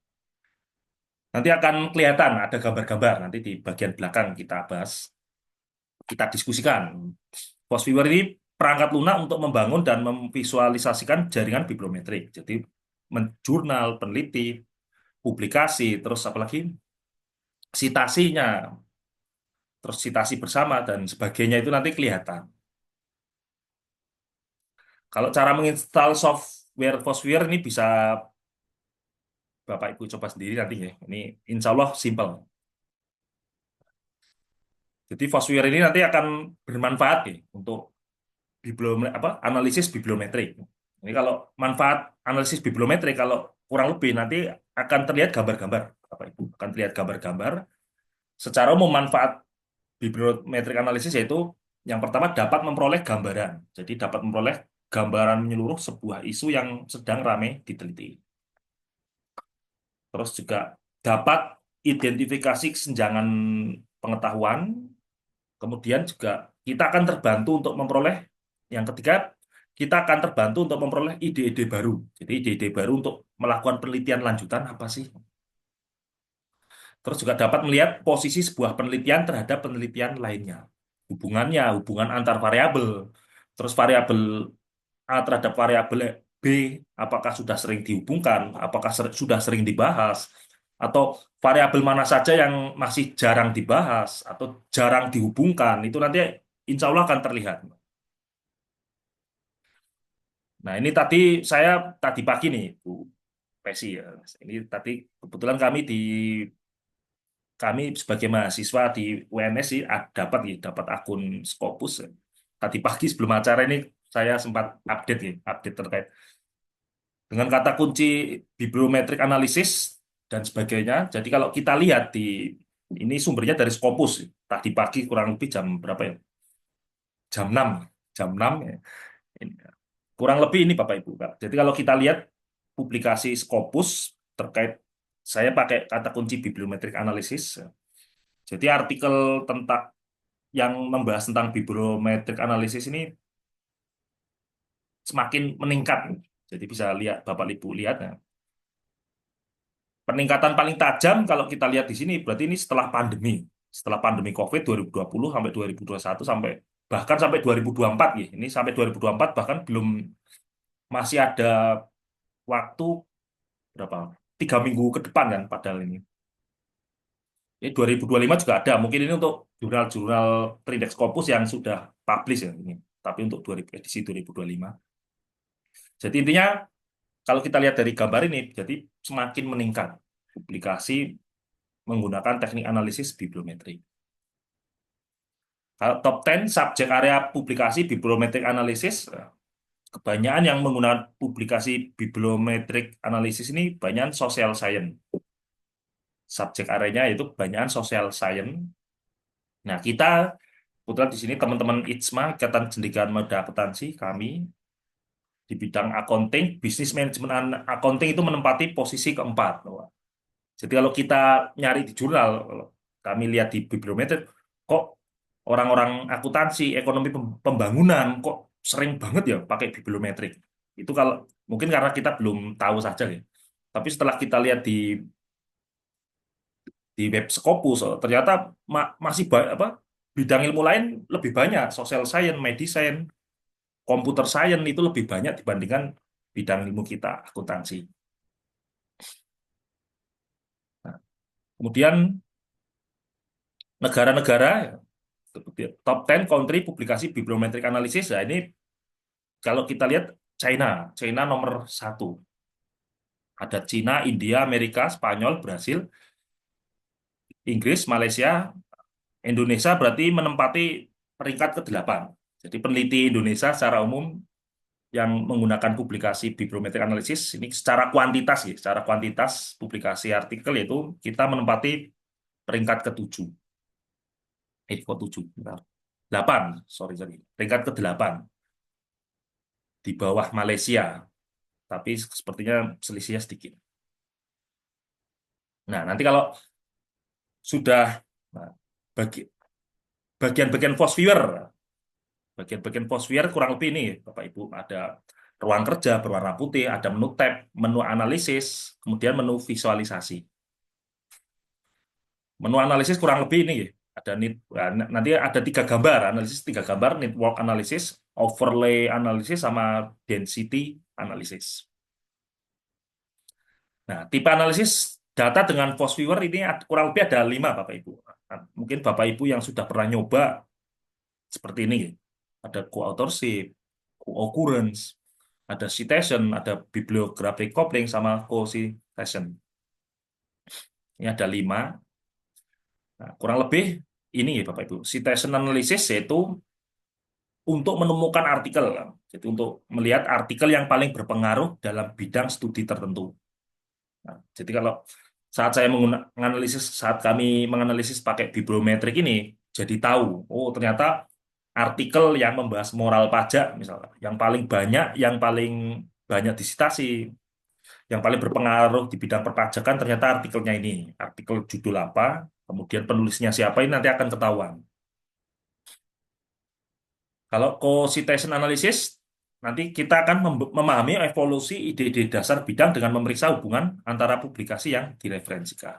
Nanti akan kelihatan ada gambar-gambar. Nanti di bagian belakang kita bahas, kita diskusikan. Force Viewer ini perangkat lunak untuk membangun dan memvisualisasikan jaringan bibliometrik. Jadi jurnal, peneliti, publikasi, terus apalagi citasinya, terus citasi bersama dan sebagainya itu nanti kelihatan. Kalau cara menginstal software ForceViewer ini bisa Bapak Ibu coba sendiri nanti ya. Ini insya Allah simple. Jadi ForceViewer ini nanti akan bermanfaat ya untuk analisis bibliometrik. Ini kalau manfaat analisis bibliometrik kalau kurang lebih nanti akan terlihat gambar-gambar, Bapak Ibu akan terlihat gambar-gambar. Secara umum manfaat bibliometrik analisis yaitu yang pertama dapat memperoleh gambaran. Jadi dapat memperoleh gambaran menyeluruh sebuah isu yang sedang ramai diteliti. Terus juga dapat identifikasi kesenjangan pengetahuan. Kemudian juga kita akan terbantu untuk memperoleh, yang ketiga, kita akan terbantu untuk memperoleh ide-ide baru. Jadi ide-ide baru untuk melakukan penelitian lanjutan apa sih? Terus juga dapat melihat posisi sebuah penelitian terhadap penelitian lainnya. Hubungannya, hubungan antar variabel. Terus variabel A terhadap variabel B, apakah sudah sering dihubungkan, apakah sudah sering dibahas, atau variabel mana saja yang masih jarang dibahas, atau jarang dihubungkan, itu nanti insya Allah akan terlihat. Nah, ini saya tadi pagi nih, Bu Pesi ya. Ini tadi kebetulan kami sebagai mahasiswa di UNS sih dapat akun Scopus. Tadi pagi sebelum acara ini saya sempat update terkait dengan kata kunci bibliometrik analisis dan sebagainya. Jadi kalau kita lihat ini sumbernya dari Scopus. Tadi pagi kurang lebih jam berapa ya? Jam 6. Jam 6 ya. Kurang lebih ini Bapak Ibu. Jadi kalau kita lihat publikasi Scopus terkait, saya pakai kata kunci bibliometrik analisis. Jadi artikel yang membahas tentang bibliometrik analisis ini semakin meningkat. Jadi bisa Bapak Ibu lihat ya. Peningkatan paling tajam kalau kita lihat di sini berarti ini setelah pandemi. Setelah pandemi COVID 2020 sampai 2021 bahkan sampai 2024 ya. Ini sampai 2024 bahkan masih ada waktu berapa? 3 minggu ke depan kan padahal ini. Ini 2025 juga ada. Mungkin ini untuk jurnal-jurnal Trindex Scopus yang sudah publish ya ini. Tapi untuk edisi 2025. Jadi intinya kalau kita lihat dari gambar ini, jadi semakin meningkat publikasi menggunakan teknik analisis bibliometrik. Kalau top 10 subjek area publikasi bibliometrik analisis, kebanyakan yang menggunakan publikasi bibliometrik analisis ini banyak social science. Subjek areanya itu kebanyakan social science. Nah, kita kebetulan di sini teman-teman ITSMA, Ikatan Cendekiawan Muda Akuntansi, kami di bidang accounting, bisnis manajemen accounting itu menempati posisi keempat. Jadi kalau kita nyari di jurnal, kalau kami lihat di bibliometrik, kok orang-orang akuntansi, ekonomi pembangunan, kok sering banget ya pakai bibliometrik. Itu kalau mungkin karena kita belum tahu saja ya. Tapi setelah kita lihat di web Scopus, ternyata masih apa, bidang ilmu lain lebih banyak, social science, medicine, computer science itu lebih banyak dibandingkan bidang ilmu kita, akuntansi. Nah, kemudian negara-negara, top 10 country publikasi bibliometrik analisis, ya ini kalau kita lihat China nomor 1. Ada Cina, India, Amerika, Spanyol, Brasil, Inggris, Malaysia, Indonesia berarti menempati peringkat ke-8. Jadi peneliti Indonesia secara umum yang menggunakan publikasi bibliometrik analisis ini secara kuantitas ya, secara kuantitas publikasi artikel itu kita menempati peringkat ke-7. Kok 7, bentar. 8, sorry. Peringkat ke-8 di bawah Malaysia. Tapi sepertinya selisihnya sedikit. Nah, nanti kalau sudah nah, bagian-bagian Fosviewer kurang lebih ini, Bapak Ibu, ada ruang kerja berwarna putih, ada menu tab, menu analisis, kemudian menu visualisasi. Menu analisis kurang lebih ini, ada nanti ada 3 gambar, analisis 3 gambar, network analysis, overlay analysis, sama density analysis. Nah, tipe analisis data dengan Fosviewer ini kurang lebih ada 5, Bapak Ibu. Nah, mungkin Bapak Ibu yang sudah pernah nyoba seperti ini, ada co-authorship, co-occurrence, ada citation, ada bibliographic coupling, sama co-citation. Ini ada 5. Nah, kurang lebih ini ya Bapak Ibu. Citation analysis yaitu untuk menemukan artikel. Jadi untuk melihat artikel yang paling berpengaruh dalam bidang studi tertentu. Nah, jadi kalau saat kami menganalisis pakai bibliometrik ini, jadi tahu, oh ternyata artikel yang membahas moral pajak misalnya, yang paling banyak disitasi, yang paling berpengaruh di bidang perpajakan ternyata artikelnya ini. Artikel judul apa, kemudian penulisnya siapa, ini nanti akan ketahuan. Kalau co-citation analysis, nanti kita akan memahami evolusi ide-ide dasar bidang dengan memeriksa hubungan antara publikasi yang direferensikan.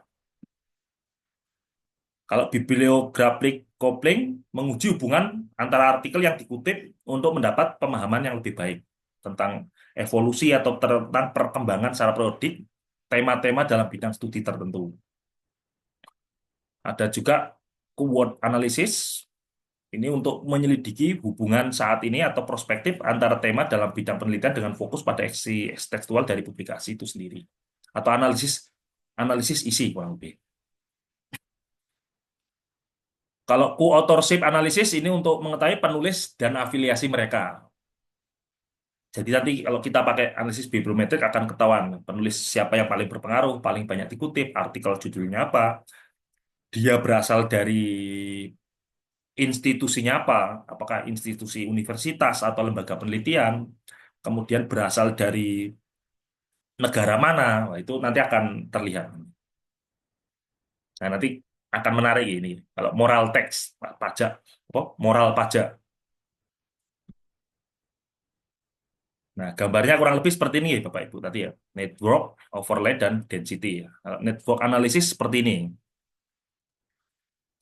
Kalau bibliographic coupling menguji hubungan antara artikel yang dikutip untuk mendapat pemahaman yang lebih baik tentang evolusi atau tentang perkembangan secara periodik tema-tema dalam bidang studi tertentu. Ada juga keyword analysis, ini untuk menyelidiki hubungan saat ini atau prospektif antara tema dalam bidang penelitian dengan fokus pada isi tekstual dari publikasi itu sendiri. Atau analisis isi kurang lebih. Kalau co-authorship analysis ini untuk mengetahui penulis dan afiliasi mereka. Jadi nanti kalau kita pakai analisis bibliometrik akan ketahuan penulis siapa yang paling berpengaruh, paling banyak dikutip, artikel judulnya apa, dia berasal dari institusinya apa, apakah institusi universitas atau lembaga penelitian, kemudian berasal dari negara mana, itu nanti akan terlihat. Nah, nanti akan menarik ini. Kalau moral tax, pajak, moral pajak. Nah, gambarnya kurang lebih seperti ini ya, Bapak Ibu tadi ya. Network, overlay, dan density. Network analysis seperti ini.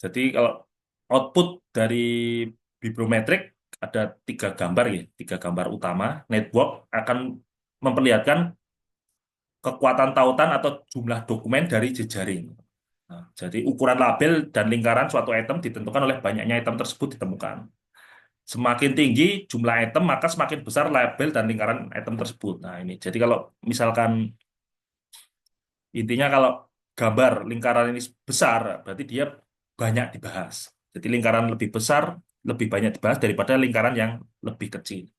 Jadi kalau output dari bibliometrik ada 3 gambar ya, 3 gambar utama. Network akan memperlihatkan kekuatan tautan atau jumlah dokumen dari jejaring. Nah, jadi ukuran label dan lingkaran suatu item ditentukan oleh banyaknya item tersebut ditemukan. Semakin tinggi jumlah item, maka semakin besar label dan lingkaran item tersebut. Nah, ini. Jadi kalau misalkan intinya kalau gambar lingkaran ini besar, berarti dia banyak dibahas. Jadi lingkaran lebih besar lebih banyak dibahas daripada lingkaran yang lebih kecil.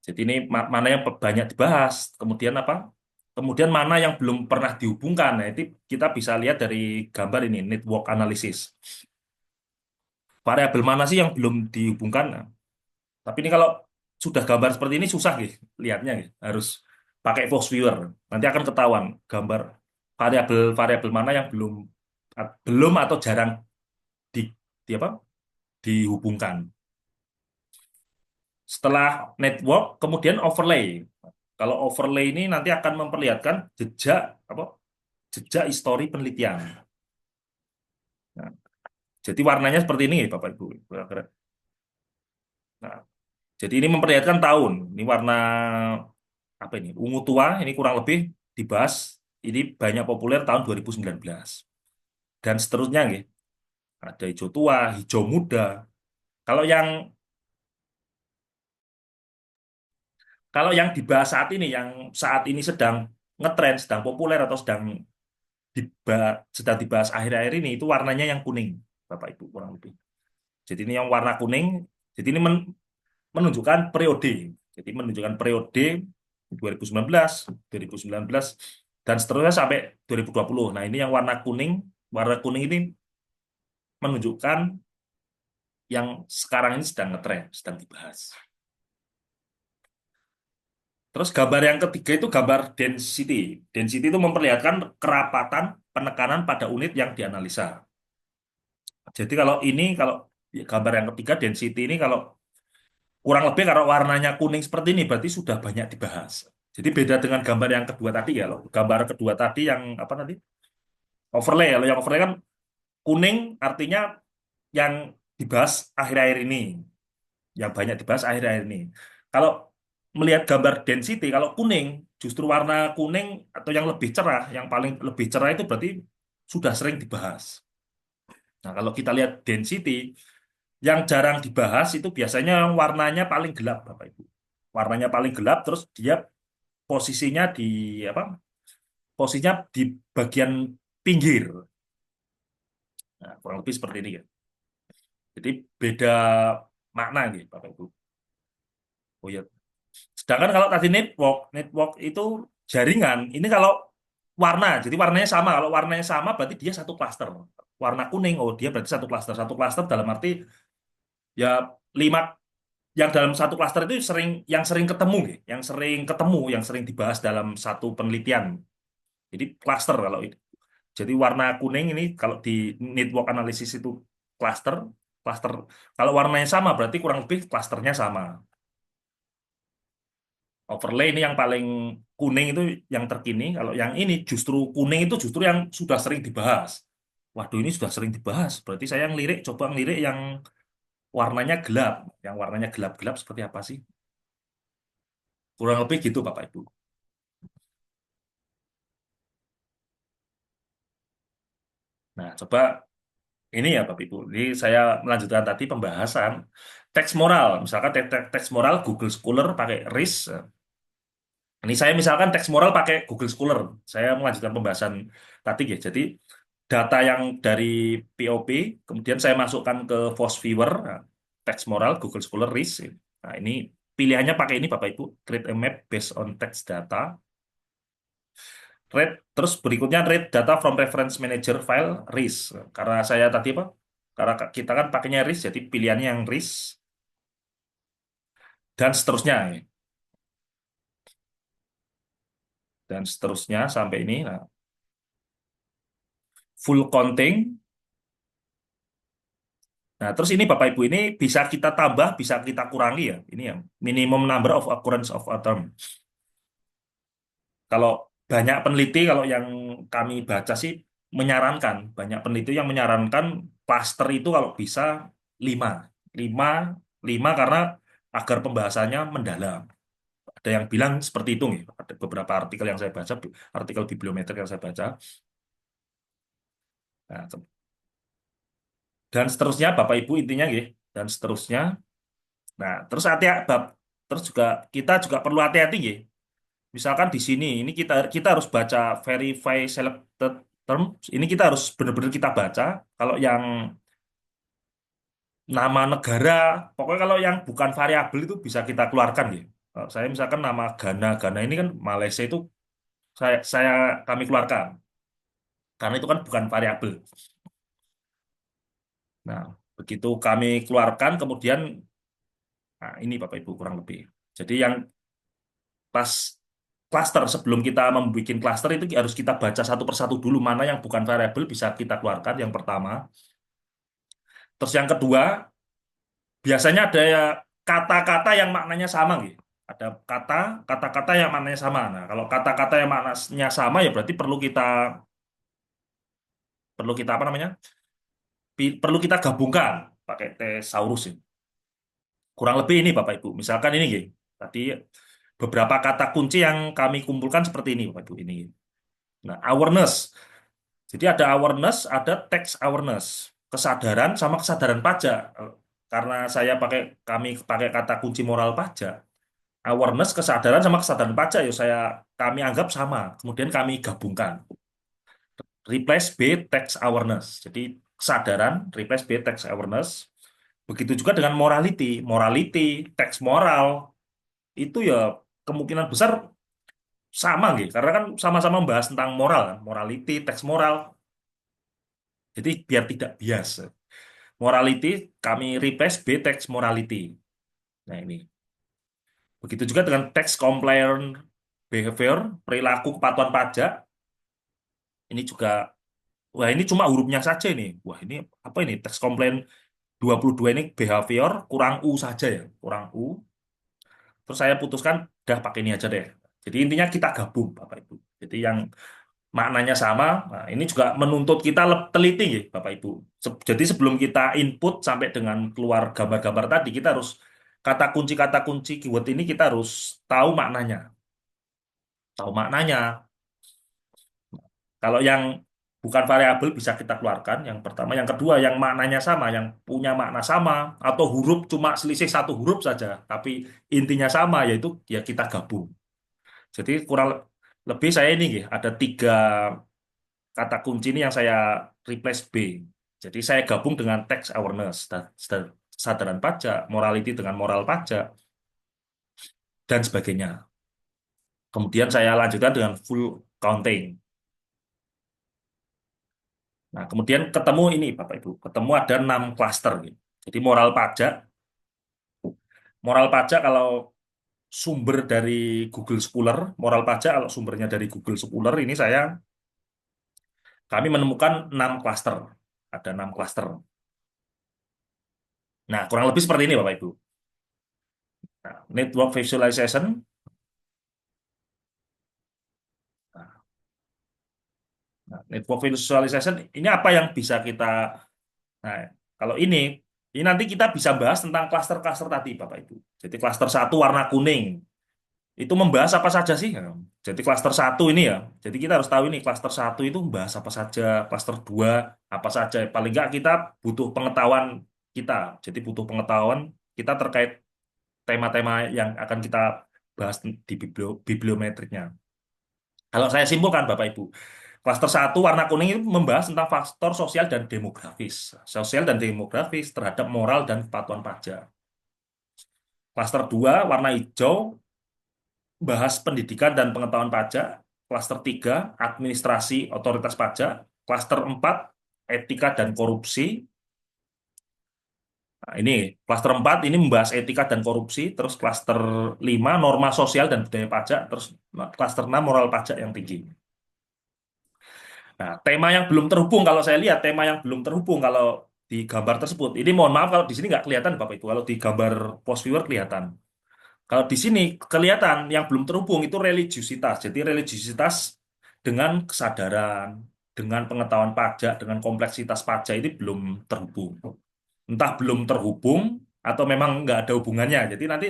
Jadi ini mana yang banyak dibahas, kemudian apa? Kemudian mana yang belum pernah dihubungkan. Nah, itu kita bisa lihat dari gambar ini, network analysis. Variabel mana sih yang belum dihubungkan? Nah, tapi ini kalau sudah gambar seperti ini susah gitu, lihatnya gitu. Harus pakai Fox Viewer. Nanti akan ketahuan gambar variabel mana yang belum atau jarang di, di apa? Dihubungkan. Setelah network, kemudian overlay. Kalau overlay ini nanti akan memperlihatkan jejak apa? Jejak histori penelitian. Nah, jadi warnanya seperti ini, Bapak Ibu. Nah, jadi ini memperlihatkan tahun. Ini warna apa ini? Ungu tua, ini kurang lebih dibahas. Ini banyak populer tahun 2019. Dan seterusnya, gitu. Ada hijau tua, hijau muda. Kalau yang dibahas saat ini sedang ngetren, sedang populer atau sedang dibahas akhir-akhir ini, itu warnanya yang kuning, Bapak Ibu, kurang lebih. Jadi ini yang warna kuning. Jadi ini menunjukkan periode. Jadi menunjukkan periode 2019, 2019, dan seterusnya sampai 2020. Nah, ini yang warna kuning. Warna kuning ini menunjukkan yang sekarang ini sedang ngetren, sedang dibahas. Terus gambar yang ketiga itu gambar density. Density itu memperlihatkan kerapatan penekanan pada unit yang dianalisa. Jadi kalau gambar yang ketiga density ini kalau kurang lebih kalau warnanya kuning seperti ini berarti sudah banyak dibahas. Jadi beda dengan gambar yang kedua tadi ya loh. Gambar kedua tadi yang apa tadi? Overlay. Kalau yang overlay kan kuning artinya yang dibahas akhir-akhir ini. Yang banyak dibahas akhir-akhir ini. Kalau melihat gambar density, kalau kuning, justru warna kuning atau yang lebih cerah, yang paling lebih cerah itu berarti sudah sering dibahas. Nah, kalau kita lihat density, yang jarang dibahas itu biasanya yang warnanya paling gelap, Bapak Ibu. Warnanya paling gelap, terus dia posisinya di apa? Posisinya di bagian pinggir. Nah, kurang lebih seperti ini ya. Jadi beda makna gitu, Bapak Ibu. Oh ya. Sedangkan kalau tadi network itu jaringan. Ini kalau warna, jadi warnanya sama. Kalau warnanya sama berarti dia satu klaster. Warna kuning, oh dia berarti satu klaster. Satu klaster dalam arti ya 5 yang dalam satu klaster itu yang sering ketemu, gitu. Yang sering dibahas dalam satu penelitian. Jadi klaster kalau itu. Jadi warna kuning ini kalau di network analysis itu klaster, klaster. Kalau warnanya sama berarti kurang lebih klasternya sama. Overlay ini yang paling kuning itu yang terkini. Kalau yang ini justru kuning itu justru yang sudah sering dibahas. Waduh, ini sudah sering dibahas. Berarti saya coba ngelirik yang warnanya gelap. Yang warnanya gelap-gelap seperti apa sih? Kurang lebih gitu, Bapak Ibu. Nah, coba ini ya, Bapak Ibu. Ini saya melanjutkan tadi pembahasan teks moral. Misalkan teks moral Google Scholar pakai RIS. Ini saya misalkan teks moral pakai Google Scholar. Saya melanjutkan pembahasan tadi ya. Jadi data yang dari POP, kemudian saya masukkan ke Viewer, teks moral Google Scholar RIS. Nah, ini pilihannya pakai ini Bapak Ibu, create a map based on text data. Terus berikutnya read data from reference manager file RIS. Karena saya tadi apa? Karena kita kan pakainya RIS, jadi pilihannya yang RIS dan seterusnya. Dan seterusnya sampai ini. Nah, full counting. Nah, terus ini Bapak Ibu ini bisa kita tambah, bisa kita kurangi ya. Ini ya, minimum number of occurrence of a term. Kalau banyak peneliti, kalau yang kami baca sih menyarankan, banyak peneliti yang menyarankan cluster itu kalau bisa 5. 5, 5 karena agar pembahasannya mendalam. Ada yang bilang seperti itu nih. Ada beberapa artikel yang saya baca, artikel bibliometrik yang saya baca. Nah, dan seterusnya Bapak Ibu intinya gitu. Dan seterusnya. Nah, terus terus juga kita juga perlu hati-hati gitu. Misalkan di sini ini kita harus baca verify selected term. Ini kita harus benar-benar kita baca. Kalau yang nama negara, pokoknya kalau yang bukan variabel itu bisa kita keluarkan gitu. Kalau saya misalkan nama Ghana ini kan Malaysia itu saya kami keluarkan karena itu kan bukan variabel. Nah, begitu kami keluarkan kemudian nah ini Bapak Ibu kurang lebih. Jadi yang pas cluster sebelum kita membuat cluster itu harus kita baca satu persatu dulu mana yang bukan variabel bisa kita keluarkan yang pertama. Terus yang kedua, biasanya ada ya kata-kata yang maknanya sama gitu. Ada kata-kata yang maknanya sama. Nah, kalau kata-kata yang maknanya sama ya berarti perlu kita apa namanya? Perlu kita gabungkan pakai thesaurus ya. Kurang lebih ini Bapak Ibu. Misalkan ini gitu. Tadi beberapa kata kunci yang kami kumpulkan seperti ini Bapak Ibu ini. Nah, awareness. Jadi ada awareness, ada tax awareness, kesadaran sama kesadaran pajak. Karena kami pakai kata kunci moral pajak, awareness, kesadaran sama kesadaran pajak ya kami anggap sama. Kemudian kami gabungkan. Replace B tax awareness. Jadi kesadaran replace B tax awareness. Begitu juga dengan morality. Morality, tax moral itu ya kemungkinan besar sama gitu. Karena kan sama-sama membahas tentang moral kan, morality, tax moral. Jadi biar tidak bias. Morality kami replace B tax morality. Nah ini. Begitu juga dengan tax compliant behavior, perilaku kepatuhan pajak. Ini juga, wah ini cuma hurufnya saja ini. Wah ini apa ini? Tax compliant 22 ini behavior kurang U saja ya. Kurang U. Terus saya putuskan, udah pakai ini aja deh. Jadi intinya kita gabung Bapak Ibu. Jadi yang maknanya sama. Nah, ini juga menuntut kita teliti ya, Bapak Ibu. Jadi sebelum kita input sampai dengan keluar gambar-gambar tadi, kita harus kata kunci keyword ini kita harus tahu maknanya. Tahu maknanya. Kalau yang bukan variabel bisa kita keluarkan. Yang pertama, yang kedua, yang maknanya sama, yang punya makna sama, atau huruf cuma selisih satu huruf saja, tapi intinya sama, yaitu ya kita gabung. Jadi kurang lebih saya ini ada 3 kata kunci ini yang saya replace B. Jadi saya gabung dengan tax awareness, kesadaran pajak, morality dengan moral pajak, dan sebagainya. Kemudian saya lanjutkan dengan full counting. Nah, kemudian ketemu ini Bapak Ibu, ketemu ada 6 klaster gitu. Jadi moral pajak kalau sumber dari Google Scholar, moral pajak kalau sumbernya dari Google Scholar ini kami menemukan 6 klaster. Ada 6 klaster. Nah, kurang lebih seperti ini Bapak Ibu. Nah, network visualization. Nah, network visualization ini apa yang bisa kita. Nah, kalau ini nanti kita bisa bahas tentang klaster-klaster tadi, Bapak Ibu. Jadi klaster 1 warna kuning itu membahas apa saja sih? Nah, jadi klaster 1 ini ya. Jadi kita harus tahu ini klaster 1 itu membahas apa saja, klaster 2 apa saja. Paling nggak kita butuh pengetahuan kita. Jadi butuh pengetahuan kita terkait tema-tema yang akan kita bahas di bibliometriknya. Kalau saya simpulkan Bapak Ibu, klaster 1 warna kuning itu membahas tentang faktor sosial dan demografis. Sosial dan demografis terhadap moral dan kepatuhan pajak. Klaster 2 warna hijau bahas pendidikan dan pengetahuan pajak. Klaster 3 administrasi otoritas pajak. Klaster 4 etika dan korupsi. Nah, ini klaster 4 ini membahas etika dan korupsi, terus klaster 5 norma sosial dan budaya pajak, terus klaster 6 moral pajak yang tinggi. Nah, tema yang belum terhubung kalau saya lihat tema yang belum terhubung kalau di gambar tersebut. Ini mohon maaf kalau di sini nggak kelihatan Bapak Ibu. Kalau di gambar post viewer kelihatan. Kalau di sini kelihatan yang belum terhubung itu religiusitas. Jadi religiusitas dengan kesadaran, dengan pengetahuan pajak, dengan kompleksitas pajak ini belum terhubung. Entah belum terhubung atau memang nggak ada hubungannya. Jadi nanti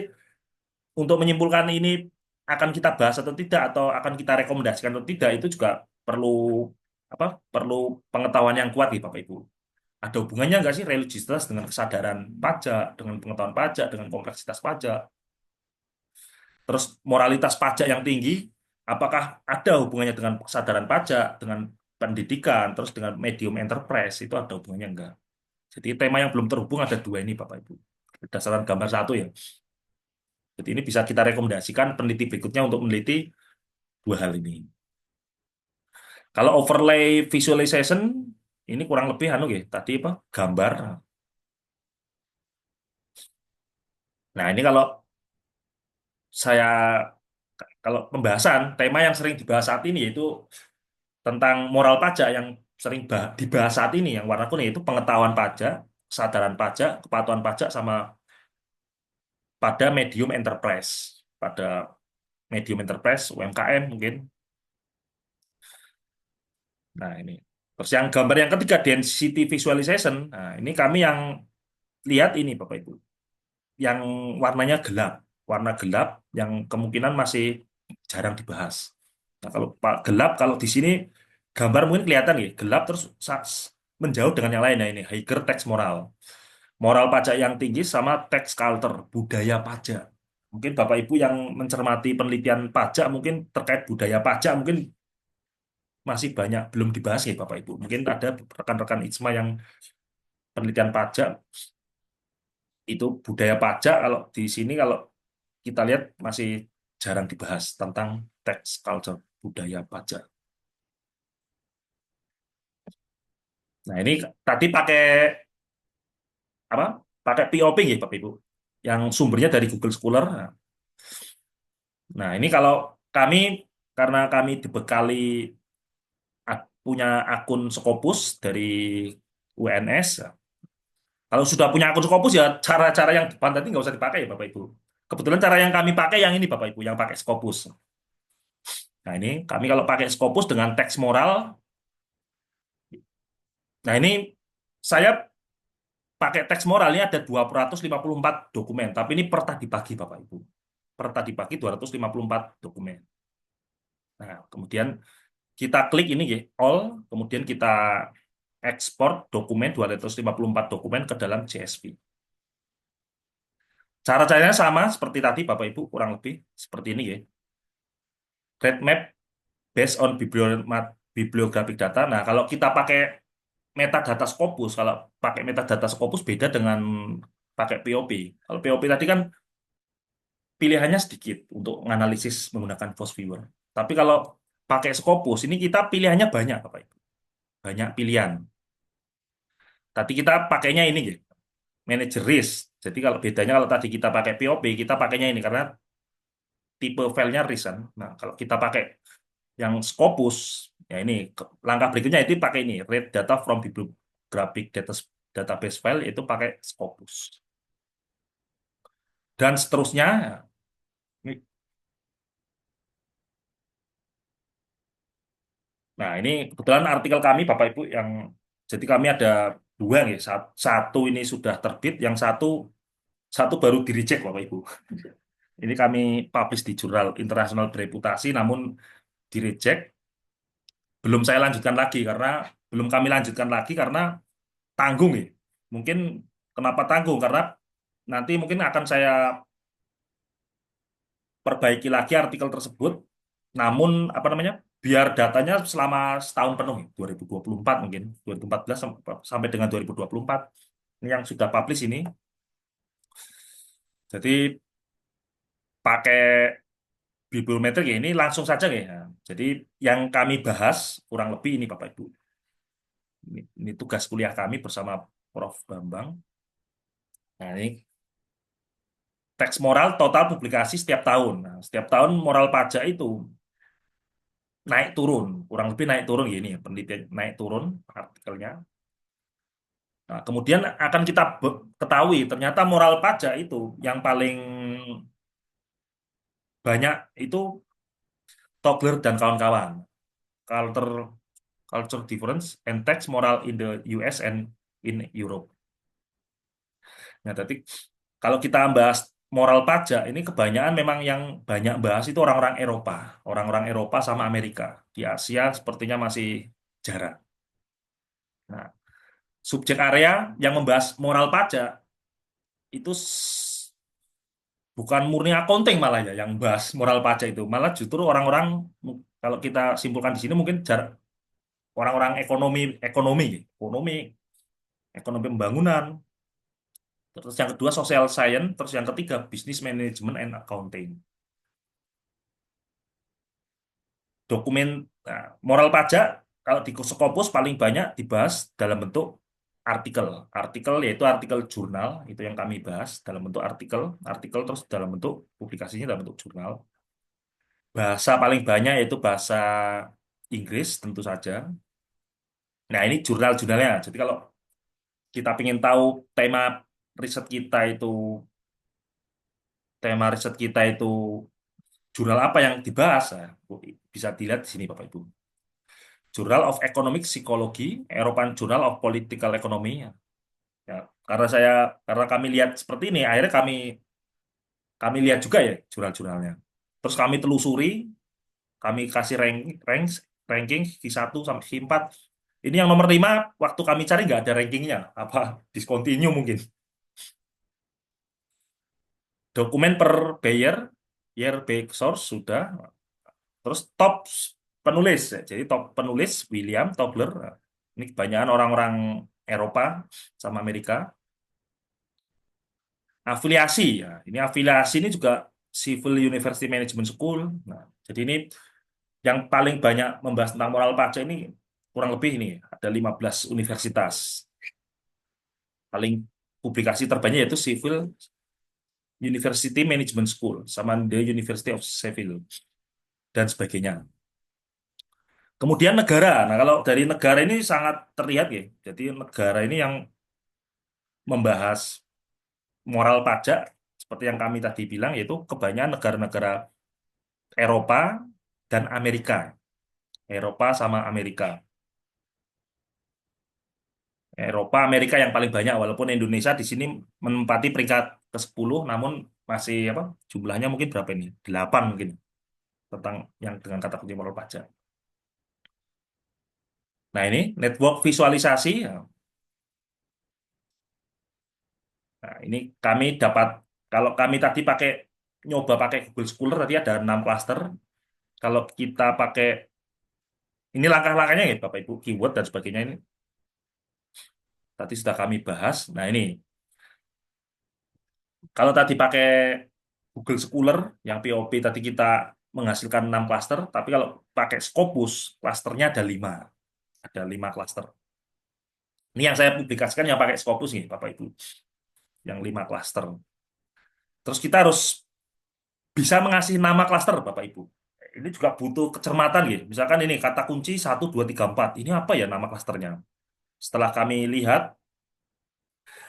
untuk menyimpulkan ini akan kita bahas atau tidak atau akan kita rekomendasikan atau tidak itu juga perlu apa? Perlu pengetahuan yang kuat nih Bapak Ibu. Ada hubungannya nggak sih religiusitas dengan kesadaran pajak, dengan pengetahuan pajak, dengan kompleksitas pajak? Terus moralitas pajak yang tinggi, apakah ada hubungannya dengan kesadaran pajak, dengan pendidikan, terus dengan medium enterprise, itu ada hubungannya enggak? Jadi tema yang belum terhubung ada dua ini Bapak Ibu. Berdasarkan gambar satu ya. Jadi ini bisa kita rekomendasikan peneliti berikutnya untuk meneliti dua hal ini. Kalau overlay visualization, ini kurang lebih ya, tadi apa? Gambar. Nah, ini saya kalau pembahasan tema yang sering dibahas saat ini yaitu tentang moral pajak yang sering dibahas saat ini yang warna kuning itu pengetahuan pajak, kesadaran pajak, kepatuhan pajak sama pada medium enterprise, pada medium enterprise UMKM mungkin. Nah, ini. Terus yang gambar yang ketiga density visualization. Nah, ini kami yang lihat ini Bapak Ibu. Yang warnanya gelap, warna gelap yang kemungkinan masih jarang dibahas. Nah, kalau Pak gelap, kalau di sini gambar mungkin kelihatan ya, gelap terus menjauh dengan yang lain. Nah, ini higher tax moral. Moral pajak yang tinggi sama tax culture, budaya pajak. Mungkin Bapak Ibu yang mencermati penelitian pajak, mungkin terkait budaya pajak, mungkin masih banyak belum dibahas ya Bapak Ibu. Mungkin ada rekan-rekan ITSMA yang penelitian pajak, itu budaya pajak, kalau di sini kalau kita lihat masih jarang dibahas tentang tax culture, budaya pajak. Nah, ini tadi pakai apa? Pakai POP ya, Bapak Ibu. Yang sumbernya dari Google Scholar. Nah, ini kalau kami karena kami dibekali punya akun Scopus dari UNS. Kalau sudah punya akun Scopus ya cara-cara yang depan tadi nggak usah dipakai ya Bapak Ibu. Kebetulan cara yang kami pakai yang ini Bapak Ibu, yang pakai Scopus. Nah, ini kami kalau pakai Scopus dengan teks moral. Nah, ini saya pakai teks moral ini ada 254 dokumen, tapi ini per tadi pagi Bapak Ibu. Per tadi pagi 254 dokumen. Nah, kemudian kita klik ini ya, all, kemudian kita ekspor dokumen 254 dokumen ke dalam CSV. Cara-caranya sama seperti tadi Bapak Ibu, kurang lebih seperti ini ya. Red map based on bibliographic data. Nah, kalau kita pakai metadata Scopus, kalau pakai metadata Scopus beda dengan pakai POP. Kalau POP tadi kan pilihannya sedikit untuk menganalisis menggunakan Force Viewer. Tapi kalau pakai Scopus, ini kita pilihannya banyak, Bapak Ibu. Banyak pilihan. Tadi kita pakainya ini, ya, Manager Risk. Jadi kalau bedanya kalau tadi kita pakai POP, kita pakainya ini karena tipe filenya risk kan. Nah, kalau kita pakai yang Scopus, ya ini langkah berikutnya itu pakai ini, read data from bibliographic database file itu pakai Scopus. Dan seterusnya, nah ini kebetulan artikel kami Bapak Ibu yang, jadi kami ada dua nih, satu ini sudah terbit, yang satu baru di reject Bapak Ibu. Ini kami publish di jurnal internasional bereputasi, namun di reject. Belum saya lanjutkan lagi karena belum kami lanjutkan lagi karena tanggung ya. Mungkin kenapa tanggung? Karena nanti mungkin akan saya perbaiki lagi artikel tersebut. Namun apa namanya? Biar datanya selama setahun penuh, 2024 mungkin, 2014 sampai dengan 2024. Ini yang sudah publish ini. Jadi pakai bibliometrik ya, ini langsung saja ya. Jadi yang kami bahas kurang lebih ini Bapak Ibu. Ini tugas kuliah kami bersama Prof. Bambang. Nah, ini teks moral total publikasi setiap tahun. Nah, setiap tahun moral pajak itu naik turun, kurang lebih naik turun gini ya, penelitian naik turun artikelnya. Nah, kemudian akan kita ketahui ternyata moral pajak itu yang paling banyak itu Togler dan kawan-kawan. Culture difference and tax moral in the US and in Europe. Nah, tadi kalau kita bahas moral pajak ini kebanyakan memang yang banyak bahas itu orang-orang Eropa sama Amerika. Di Asia sepertinya masih jarang. Nah, subjek area yang membahas moral pajak itu bukan murni accounting malah ya yang bahas moral pajak itu. Malah justru orang-orang kalau kita simpulkan di sini mungkin orang-orang ekonomi, ekonomi pembangunan. Terus yang kedua social science, terus yang ketiga business management and accounting. Dokumen moral pajak kalau di Scopus paling banyak dibahas dalam bentuk artikel. Artikel yaitu artikel jurnal itu yang kami bahas dalam bentuk artikel terus dalam bentuk publikasinya dalam bentuk jurnal. Bahasa paling banyak yaitu bahasa Inggris tentu saja. Nah, ini jurnal-jurnalnya. Jadi kalau kita ingin tahu tema riset kita itu jurnal apa yang dibahas, nah, bisa dilihat di sini Bapak Ibu. Journal of Economic Psychology, European Journal of Political Economy. Ya, karena kami lihat seperti ini, akhirnya kami lihat juga ya jurnal-jurnalnya. Terus kami telusuri, kami kasih ranking Q1 sampai Q4. Ini yang nomor 5, waktu kami cari nggak ada rankingnya, apa discontinue mungkin. Dokumen per Bayer, year by source sudah. Terus top penulis, jadi top penulis William Tobler. Ini kebanyakan orang-orang Eropa sama Amerika. Afiliasi, ya. Ini afiliasi ini juga Civil University Management School. Nah, jadi ini yang paling banyak membahas tentang moral pajak ini kurang lebih ini ada 15 universitas. Paling publikasi terbanyak yaitu Civil University Management School sama The University of Sheffield dan sebagainya. Kemudian negara. Nah, kalau dari negara ini sangat terlihat ya. Jadi negara ini yang membahas moral pajak seperti yang kami tadi bilang yaitu kebanyakan negara-negara Eropa dan Amerika. Eropa sama Amerika. Eropa, Amerika yang paling banyak walaupun Indonesia di sini menempati peringkat ke-10 namun masih apa? Jumlahnya mungkin berapa ini? 8 mungkin tentang yang dengan kata kunci moral pajak. Nah, ini network visualisasi. Nah, ini kami dapat kalau kami tadi nyoba pakai Google Scholar tadi ada 6 klaster. Kalau kita pakai ini langkah-langkahnya ya Bapak Ibu, keyword dan sebagainya ini tadi sudah kami bahas. Nah, ini kalau tadi pakai Google Scholar yang POP tadi kita menghasilkan 6 klaster, tapi kalau pakai Scopus klasternya ada 5. Ada 5 klaster. Ini yang saya publikasikan yang pakai Scopus nih Bapak Ibu. Yang 5 klaster. Terus kita harus bisa mengasih nama klaster Bapak Ibu. Ini juga butuh kecermatan ya. Misalkan ini kata kunci 1, 2, 3, 4. Ini apa ya nama klasternya? Setelah kami lihat,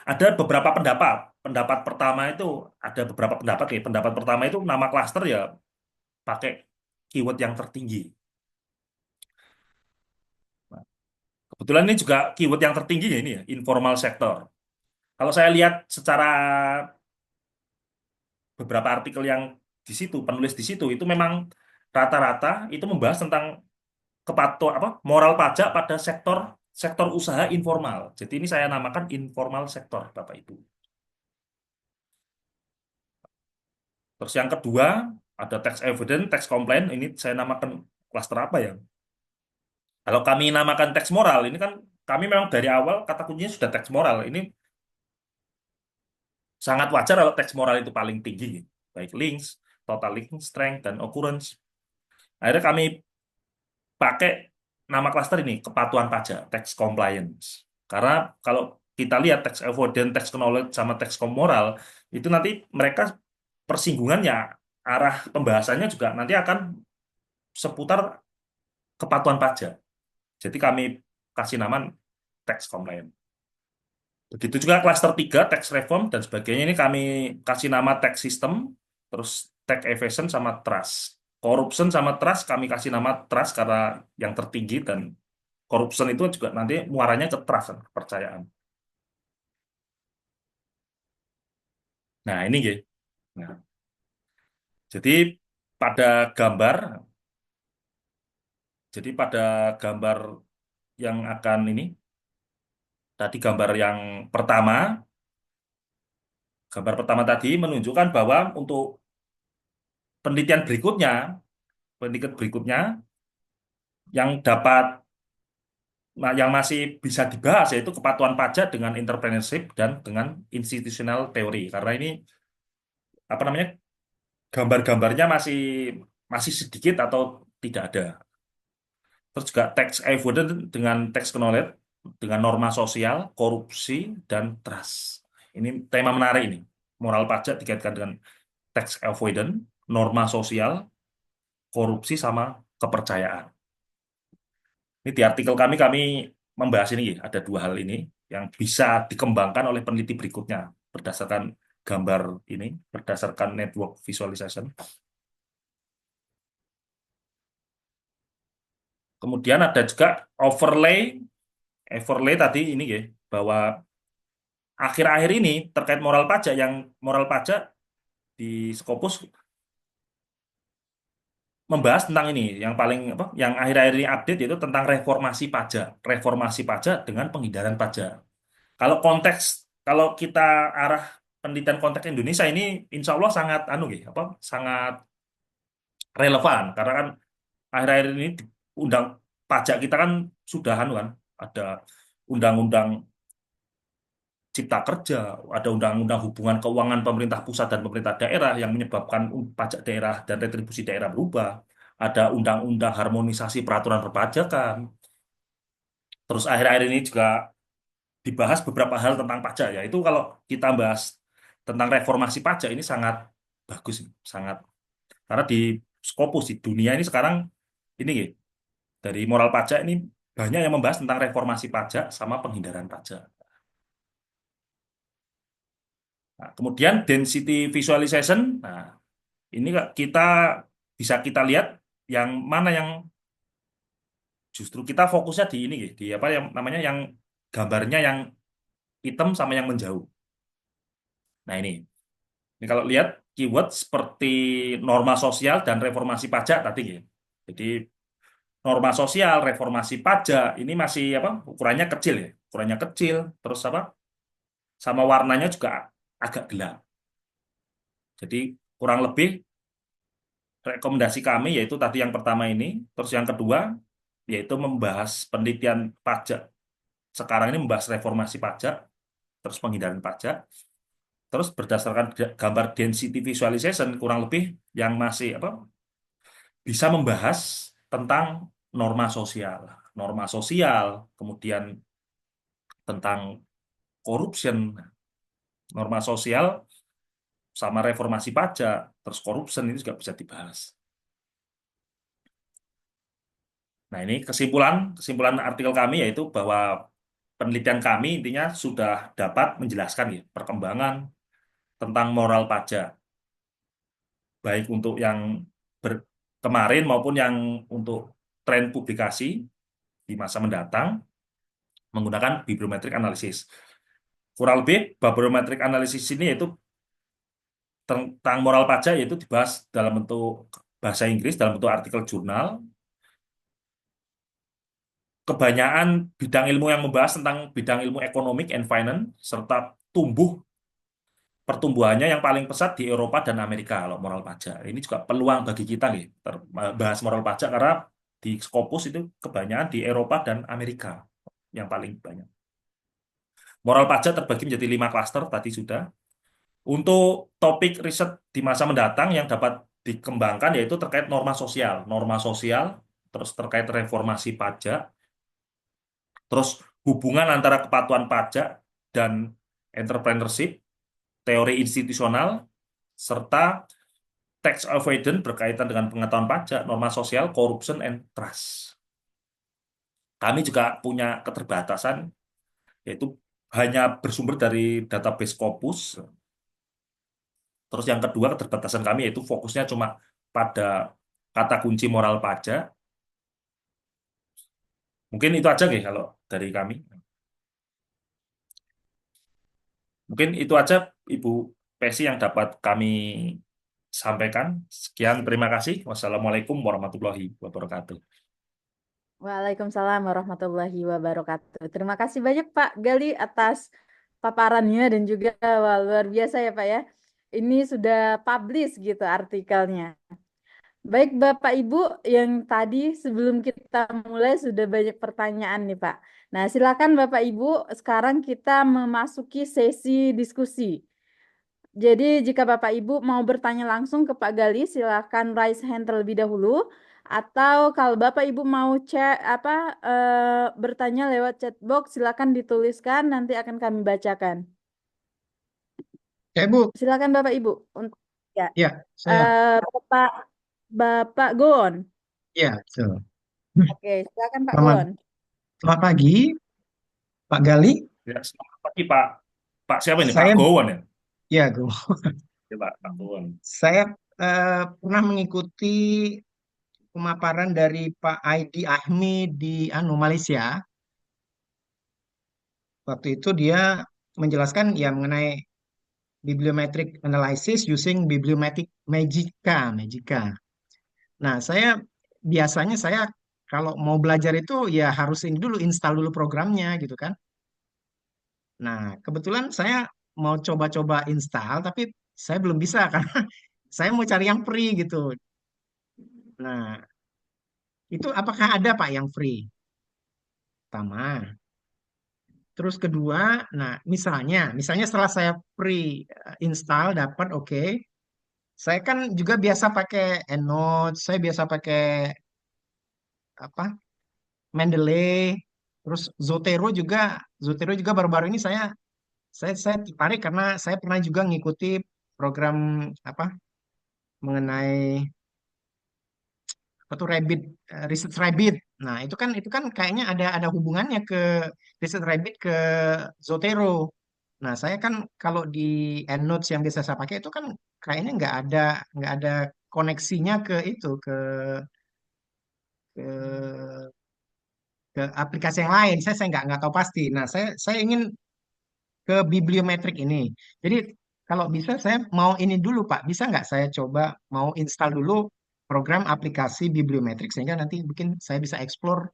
ada beberapa pendapat. Pendapat pertama itu, ada beberapa pendapat ya. Pendapat pertama itu nama klaster ya pakai keyword yang tertinggi. Nah, kebetulan ini juga keyword yang tertinggi ya ini ya, informal sector. Kalau saya lihat secara beberapa artikel yang di situ, penulis di situ, itu memang rata-rata itu membahas tentang moral pajak pada sektor usaha informal. Jadi ini saya namakan informal sektor, Bapak Ibu. Terus yang kedua ada tax evidence, tax complaint. Ini saya namakan klaster apa ya? Kalau kami namakan tax moral, ini kan kami memang dari awal kata kuncinya sudah tax moral. Ini sangat wajar kalau tax moral itu paling tinggi, baik links, total link strength dan occurrence. Akhirnya kami pakai nama klaster ini kepatuhan pajak, tax compliance. Karena kalau kita lihat tax avoidance, tax knowledge sama tax moral itu nanti mereka persinggungannya arah pembahasannya juga nanti akan seputar kepatuhan pajak. Jadi kami kasih nama tax compliance. Begitu juga klaster 3 tax reform dan sebagainya ini kami kasih nama tax system, terus tax evasion sama trust. Corruption sama trust kami kasih nama trust karena yang tertinggi dan corruption itu juga nanti muaranya ke trust, kepercayaan. Nah, ini ya. Nah, jadi pada gambar, jadi pada gambar yang akan ini, tadi gambar pertama tadi menunjukkan bahwa untuk penelitian berikutnya, penelitian berikutnya yang dapat, yang masih bisa dibahas yaitu kepatuhan pajak dengan entrepreneurship dan dengan institutional teori. Karena ini apa namanya, gambar-gambarnya masih masih sedikit atau tidak ada. Terus juga tax avoidance dengan tax knowledge, dengan norma sosial, korupsi, dan trust. Ini tema menarik ini. Moral pajak dikaitkan dengan tax avoidance, norma sosial, korupsi, sama kepercayaan. Ini di artikel kami membahas ini, ada dua hal ini yang bisa dikembangkan oleh peneliti berikutnya berdasarkan gambar ini, berdasarkan network visualization. Kemudian ada juga overlay, overlay tadi ini ya, bahwa akhir-akhir ini terkait moral pajak di Scopus membahas tentang ini, yang paling apa, yang akhir-akhir ini update yaitu tentang reformasi pajak dengan penghindaran pajak. Kalau konteks, kalau kita arah penelitian konteks Indonesia ini, insya Allah sangat sangat relevan karena kan akhir-akhir ini undang pajak kita kan sudah kan ada undang-undang Cipta Kerja, ada undang-undang hubungan keuangan pemerintah pusat dan pemerintah daerah yang menyebabkan pajak daerah dan retribusi daerah berubah. Ada undang-undang harmonisasi peraturan perpajakan. Terus akhir-akhir ini juga dibahas beberapa hal tentang pajak ya. Itu kalau kita bahas tentang reformasi pajak ini sangat bagus, sangat, karena di Scopus di dunia ini sekarang ini ya, dari moral pajak ini banyak yang membahas tentang reformasi pajak sama penghindaran pajak. Nah, kemudian density visualization. Nah, ini kita bisa kita lihat yang mana yang justru kita fokusnya di ini, di apa yang namanya, yang gambarnya yang hitam sama yang menjauh. Nah ini kalau lihat keyword seperti norma sosial dan reformasi pajak tadi ya. Jadi norma sosial, reformasi pajak ini masih apa? Ukurannya kecil ya, ukurannya kecil. Terus apa? Sama warnanya juga agak gelap. Jadi kurang lebih rekomendasi kami yaitu tadi yang pertama ini, terus yang kedua yaitu membahas penelitian pajak. Sekarang ini membahas reformasi pajak, terus penghindaran pajak, terus berdasarkan gambar density visualization kurang lebih yang masih apa, bisa membahas tentang norma sosial, kemudian tentang corruption, norma sosial sama reformasi pajak, terus corruption ini juga bisa dibahas. Nah, ini kesimpulan artikel kami yaitu bahwa penelitian kami intinya sudah dapat menjelaskan ya perkembangan tentang moral pajak, baik untuk yang kemarin maupun yang untuk tren publikasi di masa mendatang menggunakan bibliometric analysis. Kurang lebih bibliometric analysis ini yaitu tentang moral pajak yaitu dibahas dalam bentuk bahasa Inggris, dalam bentuk artikel jurnal. Kebanyakan bidang ilmu yang membahas tentang bidang ilmu economic and finance serta pertumbuhannya yang paling pesat di Eropa dan Amerika kalau moral pajak. Ini juga peluang bagi kita nih bahas moral pajak karena di Scopus itu kebanyakan di Eropa dan Amerika yang paling banyak. Moral pajak terbagi menjadi 5 klaster tadi sudah. Untuk topik riset di masa mendatang yang dapat dikembangkan yaitu terkait norma sosial, terus terkait reformasi pajak, terus hubungan antara kepatuhan pajak dan entrepreneurship, teori institusional, serta tax avoidance berkaitan dengan pengetahuan pajak, norma sosial, corruption, and trust. Kami juga punya keterbatasan, yaitu hanya bersumber dari database Scopus. Terus yang kedua keterbatasan kami yaitu fokusnya cuma pada kata kunci moral pajak. Mungkin itu aja nih kalau dari kami. Mungkin itu aja Ibu PESI yang dapat kami sampaikan. Sekian, terima kasih. Wassalamualaikum warahmatullahi wabarakatuh. Waalaikumsalam warahmatullahi wabarakatuh. Terima kasih banyak Pak Gali atas paparannya dan juga wah, luar biasa ya Pak ya. Ini sudah publish gitu artikelnya. Baik Bapak Ibu, yang tadi sebelum kita mulai sudah banyak pertanyaan nih Pak. Nah, silakan Bapak Ibu, sekarang kita memasuki sesi diskusi. Jadi jika Bapak Ibu mau bertanya langsung ke Pak Gali, silakan raise hand terlebih dahulu. Atau kalau Bapak Ibu mau bertanya lewat chat box, silakan dituliskan, nanti akan kami bacakan. Ya, Bu. Silakan Bapak Ibu. Ya, Ya, saya. Bapak Gon. Ya, betul. Oke, silakan Pak Selamat, Gon. selamat pagi, Pak Gali. Ya, selamat pagi Pak. Pak siapa ini? Pak Saya, Gowon ya? ya, Bu. Ya, Pak Gowon. Saya pernah mengikuti pemaparan dari Pak Aidi Ahmi di Malaysia. Waktu itu dia menjelaskan ya mengenai bibliometric analysis using bibliometric Magica. Nah, biasanya saya kalau mau belajar itu ya harus ini dulu install dulu programnya gitu kan. Nah, kebetulan saya mau coba-coba install tapi saya belum bisa karena saya mau cari yang free gitu. Nah, itu apakah ada Pak yang free? Pertama. Terus kedua, nah misalnya setelah saya free install dapat oke. Saya kan juga biasa pakai EndNote, saya biasa pakai apa? Mendeley, terus Zotero juga baru-baru ini saya tertarik karena saya pernah juga ngikuti program apa mengenai apa tuh Research Rabbit. Nah, itu kan kayaknya ada hubungannya ke Research Rabbit ke Zotero. Nah, saya kan kalau di EndNotes yang biasa saya pakai itu kan kayaknya nggak ada koneksinya ke ke aplikasi yang lain. Saya nggak tahu pasti. Nah, saya ingin ke bibliometrik ini. Jadi kalau bisa saya mau ini dulu Pak, bisa nggak saya coba mau install dulu program aplikasi bibliometrik sehingga nanti mungkin saya bisa explore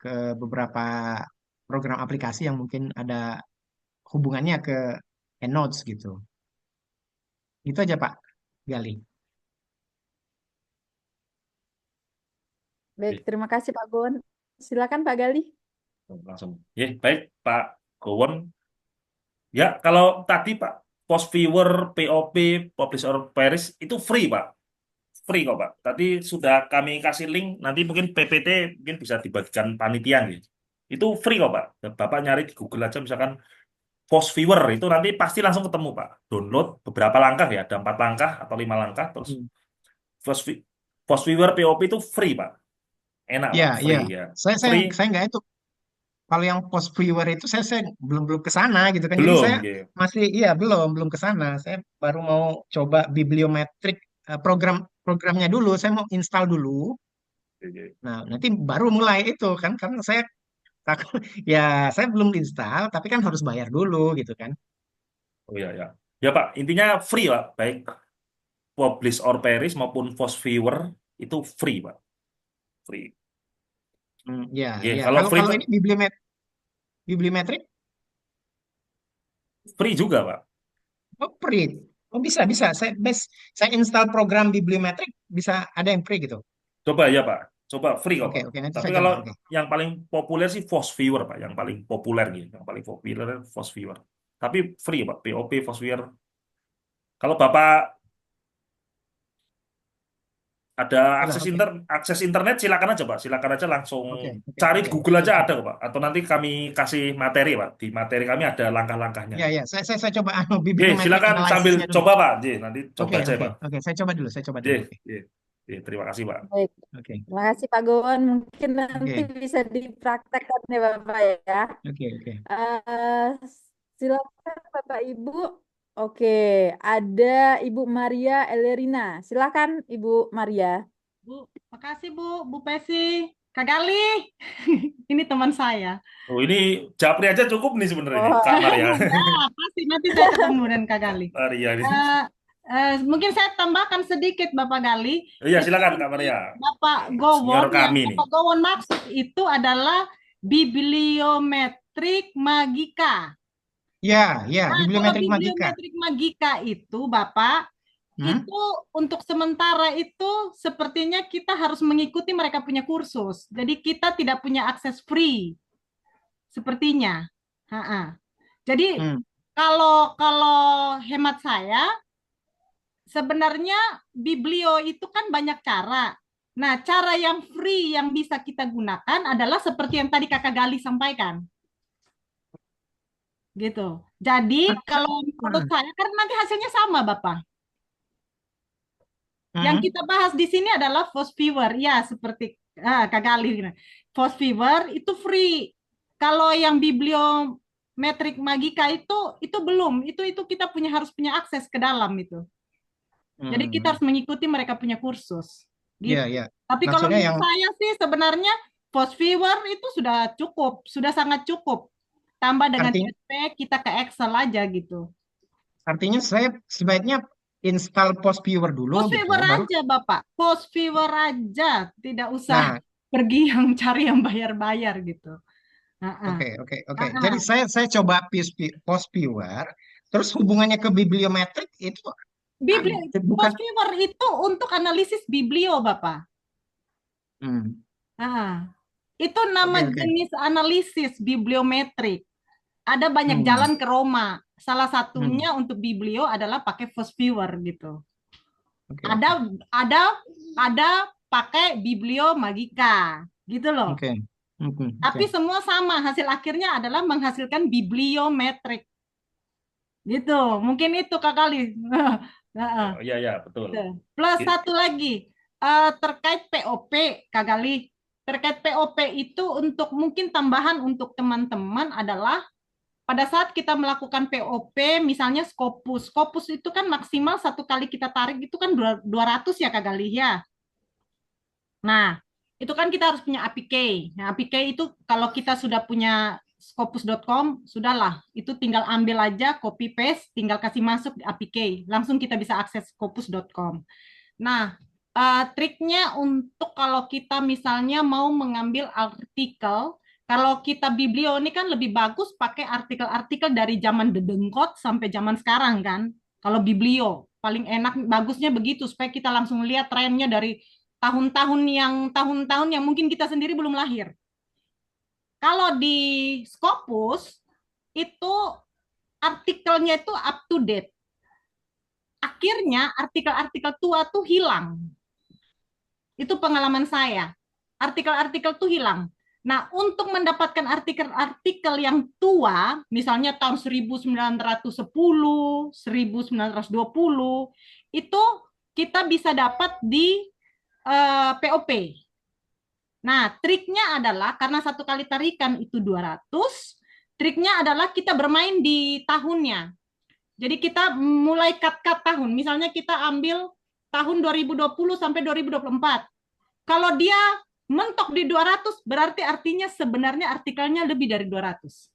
ke beberapa program aplikasi yang mungkin ada hubungannya ke EndNotes gitu. Itu aja Pak Gali. Baik, terima kasih Pak Gon. Silakan Pak Gali. Langsung. Ya, baik Pak Gowon. Ya, kalau tadi Pak, Post Viewer, POP, Publish or Perish itu free Pak. Free kok Pak. Tadi sudah kami kasih link, nanti mungkin PPT mungkin bisa dibagikan panitia gitu. Itu free kok Pak. Bapak nyari di Google aja misalkan Post Viewer itu nanti pasti langsung ketemu Pak. Download beberapa langkah ya, ada 4 langkah atau 5 langkah terus Post, Post Viewer POP itu free Pak. Enak Pak, Ya, free ya. ya. Saya Free nggak itu. Kalau yang post viewer itu saya belum ke sana gitu kan. Jadi belum saya gitu. masih iya belum ke sana. Saya baru mau coba bibliometrik programnya dulu. Saya mau install dulu. Nah, nanti baru mulai itu kan karena saya takut ya saya belum install tapi kan harus bayar dulu gitu kan. Oh iya ya. Ya Pak, intinya free Pak. Baik Publish or Perish maupun Post Viewer itu free Pak. Free. Ya, Oke, ya. kalau Kalau free kalau Pak, ini bibliometrik free juga Pak. oh free. Oh bisa bisa. Saya install program bibliometrik bisa ada yang free gitu. Coba ya Pak. Coba free kok Oke, Pak. oke, nanti Tapi saya kalau coba. Oke. yang paling populer sih Post Viewer Pak, yang paling populer gitu. Yang paling populer Post Viewer. Tapi free Pak, POP Post Viewer. Kalau Bapak ada Udah, oke. akses internet silakan aja Pak. Silakan aja langsung Oke, oke, cari di oke. Google aja Siap, siap. ada kok Pak. Atau nanti kami kasih materi Pak. Di materi kami ada langkah-langkahnya. Ya, ya. Saya coba Oke, bibliometrik silakan sambil analisisnya dulu. coba Pak. J, nanti coba Oke, aja oke, Pak. oke. Saya coba dulu. J, Oke, J, J, terima kasih Pak. Baik, oke, terima kasih Pak Gon. Mungkin nanti oke, bisa dipraktekkan ya Bapak ya. oke. Eh, Silakan Bapak Ibu. Oke, ada Ibu Maria Elerina. Silakan Ibu Maria. Bu, makasih Bu Pesi. Kak Gali, ini teman saya. Oh, ini Japri aja cukup nih sebenarnya ini, Oh, Kak Maria. Ya, pasti nanti saya ketemu dengan Kak Gali. Maria ini. Mungkin saya tambahkan sedikit Bapak Gali. Iya, Itu silakan yang Kak Maria. Bapak Senior Gowon, yang kami nih. Bapak Gowon maksud itu adalah bibliometrik magika. Ya, Nah, kalau bibliometrik magika. bibliometrik magika itu, Bapak, Hmm? itu untuk sementara itu sepertinya kita harus mengikuti mereka punya kursus. Jadi kita tidak punya akses free, sepertinya. Ha-ha. Jadi Hmm. kalau hemat saya, sebenarnya Biblio itu kan banyak cara. Nah, cara yang free yang bisa kita gunakan adalah seperti yang tadi Kakak Gali sampaikan. Gitu. Jadi kalau menurut saya, karena nanti hasilnya sama, Bapak. Yang kita bahas di sini adalah Fosviewer, ya seperti Kak Gali. Fosviewer itu free. Kalau yang bibliometrik magika itu belum. Itu kita harus punya akses ke dalam itu. Jadi kita harus mengikuti mereka punya kursus. Gitu. Iya, iya. Tapi kalau Maksudnya menurut saya sih sebenarnya Fosviewer itu sudah cukup, sudah sangat cukup. Tambah dengan CSV kita ke Excel aja gitu. artinya saya sebaiknya install Postviewer dulu gitu, Postviewer baru. aja Bapak, Postviewer aja, tidak usah Nah, pergi yang cari yang bayar-bayar gitu. oke. Jadi saya coba Postviewer, terus hubungannya ke bibliometrik itu bukan. Postviewer itu untuk analisis biblio Bapak. Itu nama jenis analisis bibliometrik. Ada banyak jalan ke Roma. Salah satunya untuk biblio adalah pakai Postviewer gitu. Ada pakai biblio magika gitu loh. Tapi semua sama, hasil akhirnya adalah menghasilkan bibliometrik. Gitu. Mungkin itu Kak Gali. Iya, betul. Plus satu lagi terkait POP Kak Gali. Terkait POP itu untuk mungkin tambahan untuk teman-teman adalah pada saat kita melakukan POP, misalnya Scopus. Scopus itu kan maksimal satu kali kita tarik itu kan 200 ya Kak Gali ya. Nah, itu kan kita harus punya APK. Nah, APK itu kalau kita sudah punya Scopus.com, sudahlah. Itu tinggal ambil aja, copy paste, tinggal kasih masuk di APK. Langsung kita bisa akses Scopus.com. Nah, triknya untuk kalau kita misalnya mau mengambil artikel, kalau kita biblio ini kan lebih bagus pakai artikel-artikel dari zaman Dedengkot sampai zaman sekarang kan. Kalau biblio paling enak bagusnya begitu supaya kita langsung lihat trennya dari tahun-tahun yang mungkin kita sendiri belum lahir. Kalau di Scopus itu artikelnya itu up to date. Akhirnya artikel-artikel tua tuh hilang. Itu pengalaman saya. Artikel-artikel tuh hilang. Nah, untuk mendapatkan artikel-artikel yang tua, misalnya tahun 1910, 1920, itu kita bisa dapat di POP. Nah, triknya adalah karena satu kali tarikan itu 200, triknya adalah kita bermain di tahunnya. Jadi kita mulai cut tahun. Misalnya kita ambil tahun 2020 sampai 2024. Kalau dia mentok di 200, berarti artinya sebenarnya artikelnya lebih dari 200.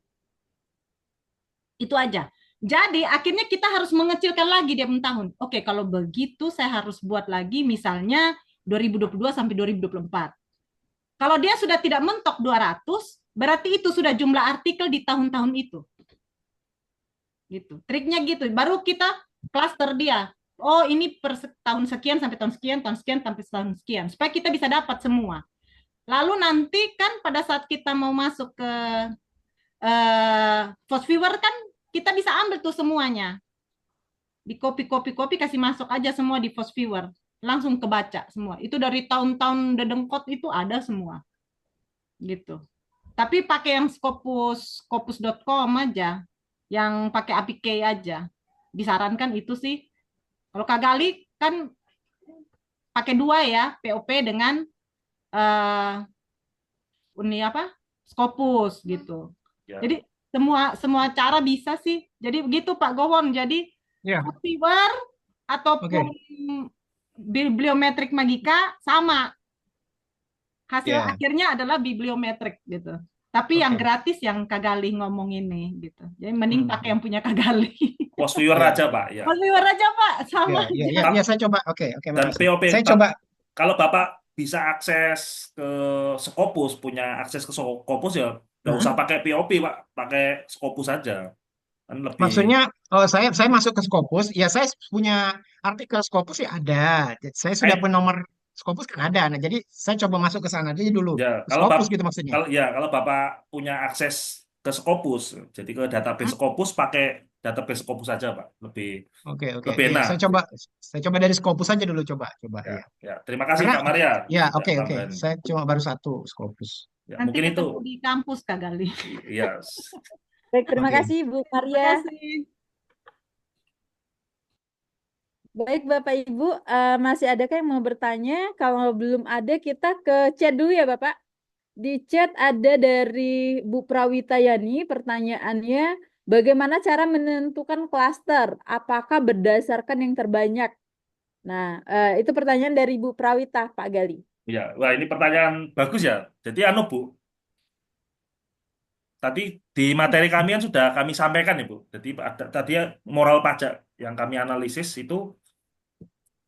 Itu aja. Jadi akhirnya kita harus mengecilkan lagi dia tahun. Oke, kalau begitu saya harus buat lagi misalnya 2022 sampai 2024. Kalau dia sudah tidak mentok 200, berarti itu sudah jumlah artikel di tahun-tahun itu. Gitu. Triknya gitu. Baru kita klaster dia. Oh, ini per tahun sekian sampai tahun sekian, tahun sekian sampai tahun sekian. Supaya kita bisa dapat semua. Lalu nanti kan pada saat kita mau masuk ke Fosviewer kan kita bisa ambil tuh semuanya. Di copy kasih masuk aja semua di Fosviewer. Langsung kebaca semua. Itu dari tahun-tahun Dedengkot itu ada semua. Gitu. Tapi pakai yang Scopus.com aja. Yang pakai APK aja. Disarankan itu sih. Kalau Kak Gali kan pakai 2 ya, POP dengan Scopus gitu. Ya. Jadi semua cara bisa sih. Jadi begitu Pak Gowon. Jadi Fosviewer ataupun bibliometrik magika sama. hasil Ya, akhirnya adalah bibliometrik gitu. Tapi yang oke. gratis yang Kak Galih ngomong ini gitu. Jadi mending pakai Hmm. yang punya Kak Galih. Cost viewer Ya, aja Pak, ya. Mas Wiwar aja Pak, sama ya, aja. ya, saya coba. Oke, Dan makasih. POP, Saya coba. kalau Bapak bisa akses ke Scopus, punya akses ke Scopus ya, nggak usah pakai POP Pak, pakai Scopus saja. Kan lebih, Maksudnya, saya masuk ke Scopus, ya saya punya artikel Scopus ya ada. Saya sudah punya nomor Scopus kan ada. Nah, jadi saya coba masuk ke sana aja dulu. ya Ke Scopus gitu maksudnya. kalau Bapak punya akses ke Scopus, jadi ke database Hmm? Scopus, pakai database Scopus saja Pak, lebih Oke, lebih iya, enak. saya coba dari Scopus aja dulu coba, Ya, ya. ya. Terima kasih Karena, Kak Maria. ya, Sudah oke. tambahan. Saya cuma baru satu Scopus. Ya, Nanti mungkin itu. ketemu di kampus Kak Galih. Iya. Baik, terima Oke. kasih Bu Terima Maria. kasih. Baik Bapak Ibu, masih adakah yang mau bertanya? Kalau belum ada, kita ke chat dulu ya Bapak. Di chat ada dari Bu Prawitayani, pertanyaannya, bagaimana cara menentukan klaster? Apakah berdasarkan yang terbanyak? Nah, itu pertanyaan dari Bu Prawita, Pak Gali. Ya, wah ini pertanyaan bagus ya. Jadi Bu, tadi di materi kami kan sudah kami sampaikan ya Bu. Jadi tadi moral pajak yang kami analisis itu,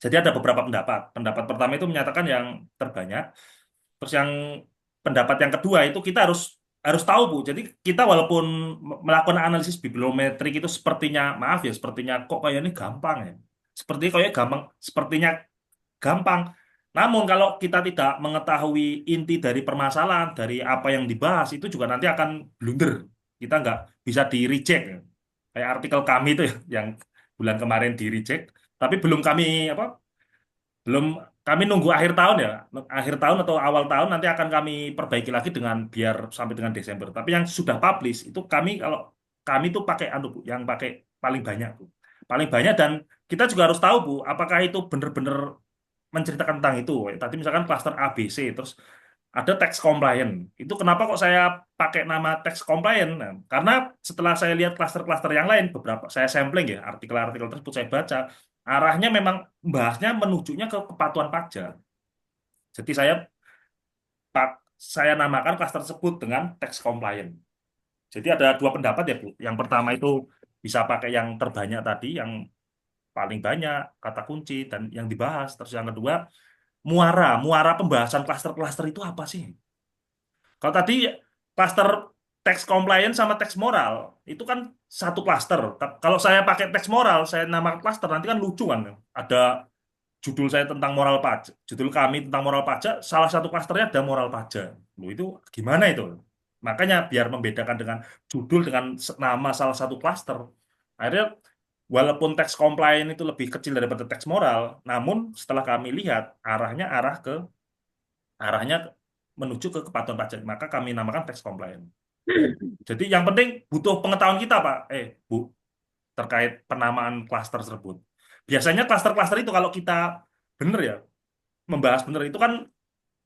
jadi ada beberapa pendapat. Pendapat pertama itu menyatakan yang terbanyak. Terus yang pendapat yang kedua itu kita harus tahu Bu. Jadi kita walaupun melakukan analisis bibliometrik itu sepertinya, maaf ya, sepertinya kok kayak ini gampang ya. Sepertinya gampang. Namun kalau kita tidak mengetahui inti dari permasalahan, dari apa yang dibahas, itu juga nanti akan blunder. Kita nggak bisa di-reject. Kayak artikel kami itu ya, yang bulan kemarin di-reject. Tapi belum kami nunggu akhir tahun ya. Akhir tahun atau awal tahun nanti akan kami perbaiki lagi biar sampai dengan Desember. Tapi yang sudah publish, itu kalau kami tuh pakai Bu, yang pakai paling banyak Bu. Paling banyak, dan kita juga harus tahu Bu, apakah itu benar-benar menceritakan tentang itu. Tadi misalkan cluster ABC, terus ada tax compliant. Itu kenapa kok saya pakai nama tax compliant? Nah, karena setelah saya lihat cluster-cluster yang lain, beberapa saya sampling ya, artikel-artikel tersebut saya baca, arahnya memang bahasnya menunjuknya ke kepatuhan pajak. Jadi saya namakan cluster tersebut dengan tax compliant. Jadi ada dua pendapat ya Bu. Yang pertama itu bisa pakai yang terbanyak tadi, yang paling banyak kata kunci dan yang dibahas. Terus yang kedua, muara pembahasan klaster-klaster itu apa sih? Kalau tadi klaster tax compliance sama tax moral itu kan satu klaster. Kalau saya pakai tax moral, saya namakan klaster, nanti kan lucu kan. Ada judul saya tentang moral pajak, judul kami tentang moral pajak, salah satu klasternya ada moral pajak. Loh, itu gimana itu? Makanya biar membedakan dengan judul dengan nama salah satu klaster. Akhirnya walaupun tax compliance itu lebih kecil daripada tax moral, namun setelah kami lihat arahnya menuju ke kepatuhan pajak, maka kami namakan tax compliance. Jadi yang penting butuh pengetahuan kita Pak, Bu, terkait penamaan klaster tersebut. Biasanya klaster-klaster itu kalau kita benar ya, membahas benar itu kan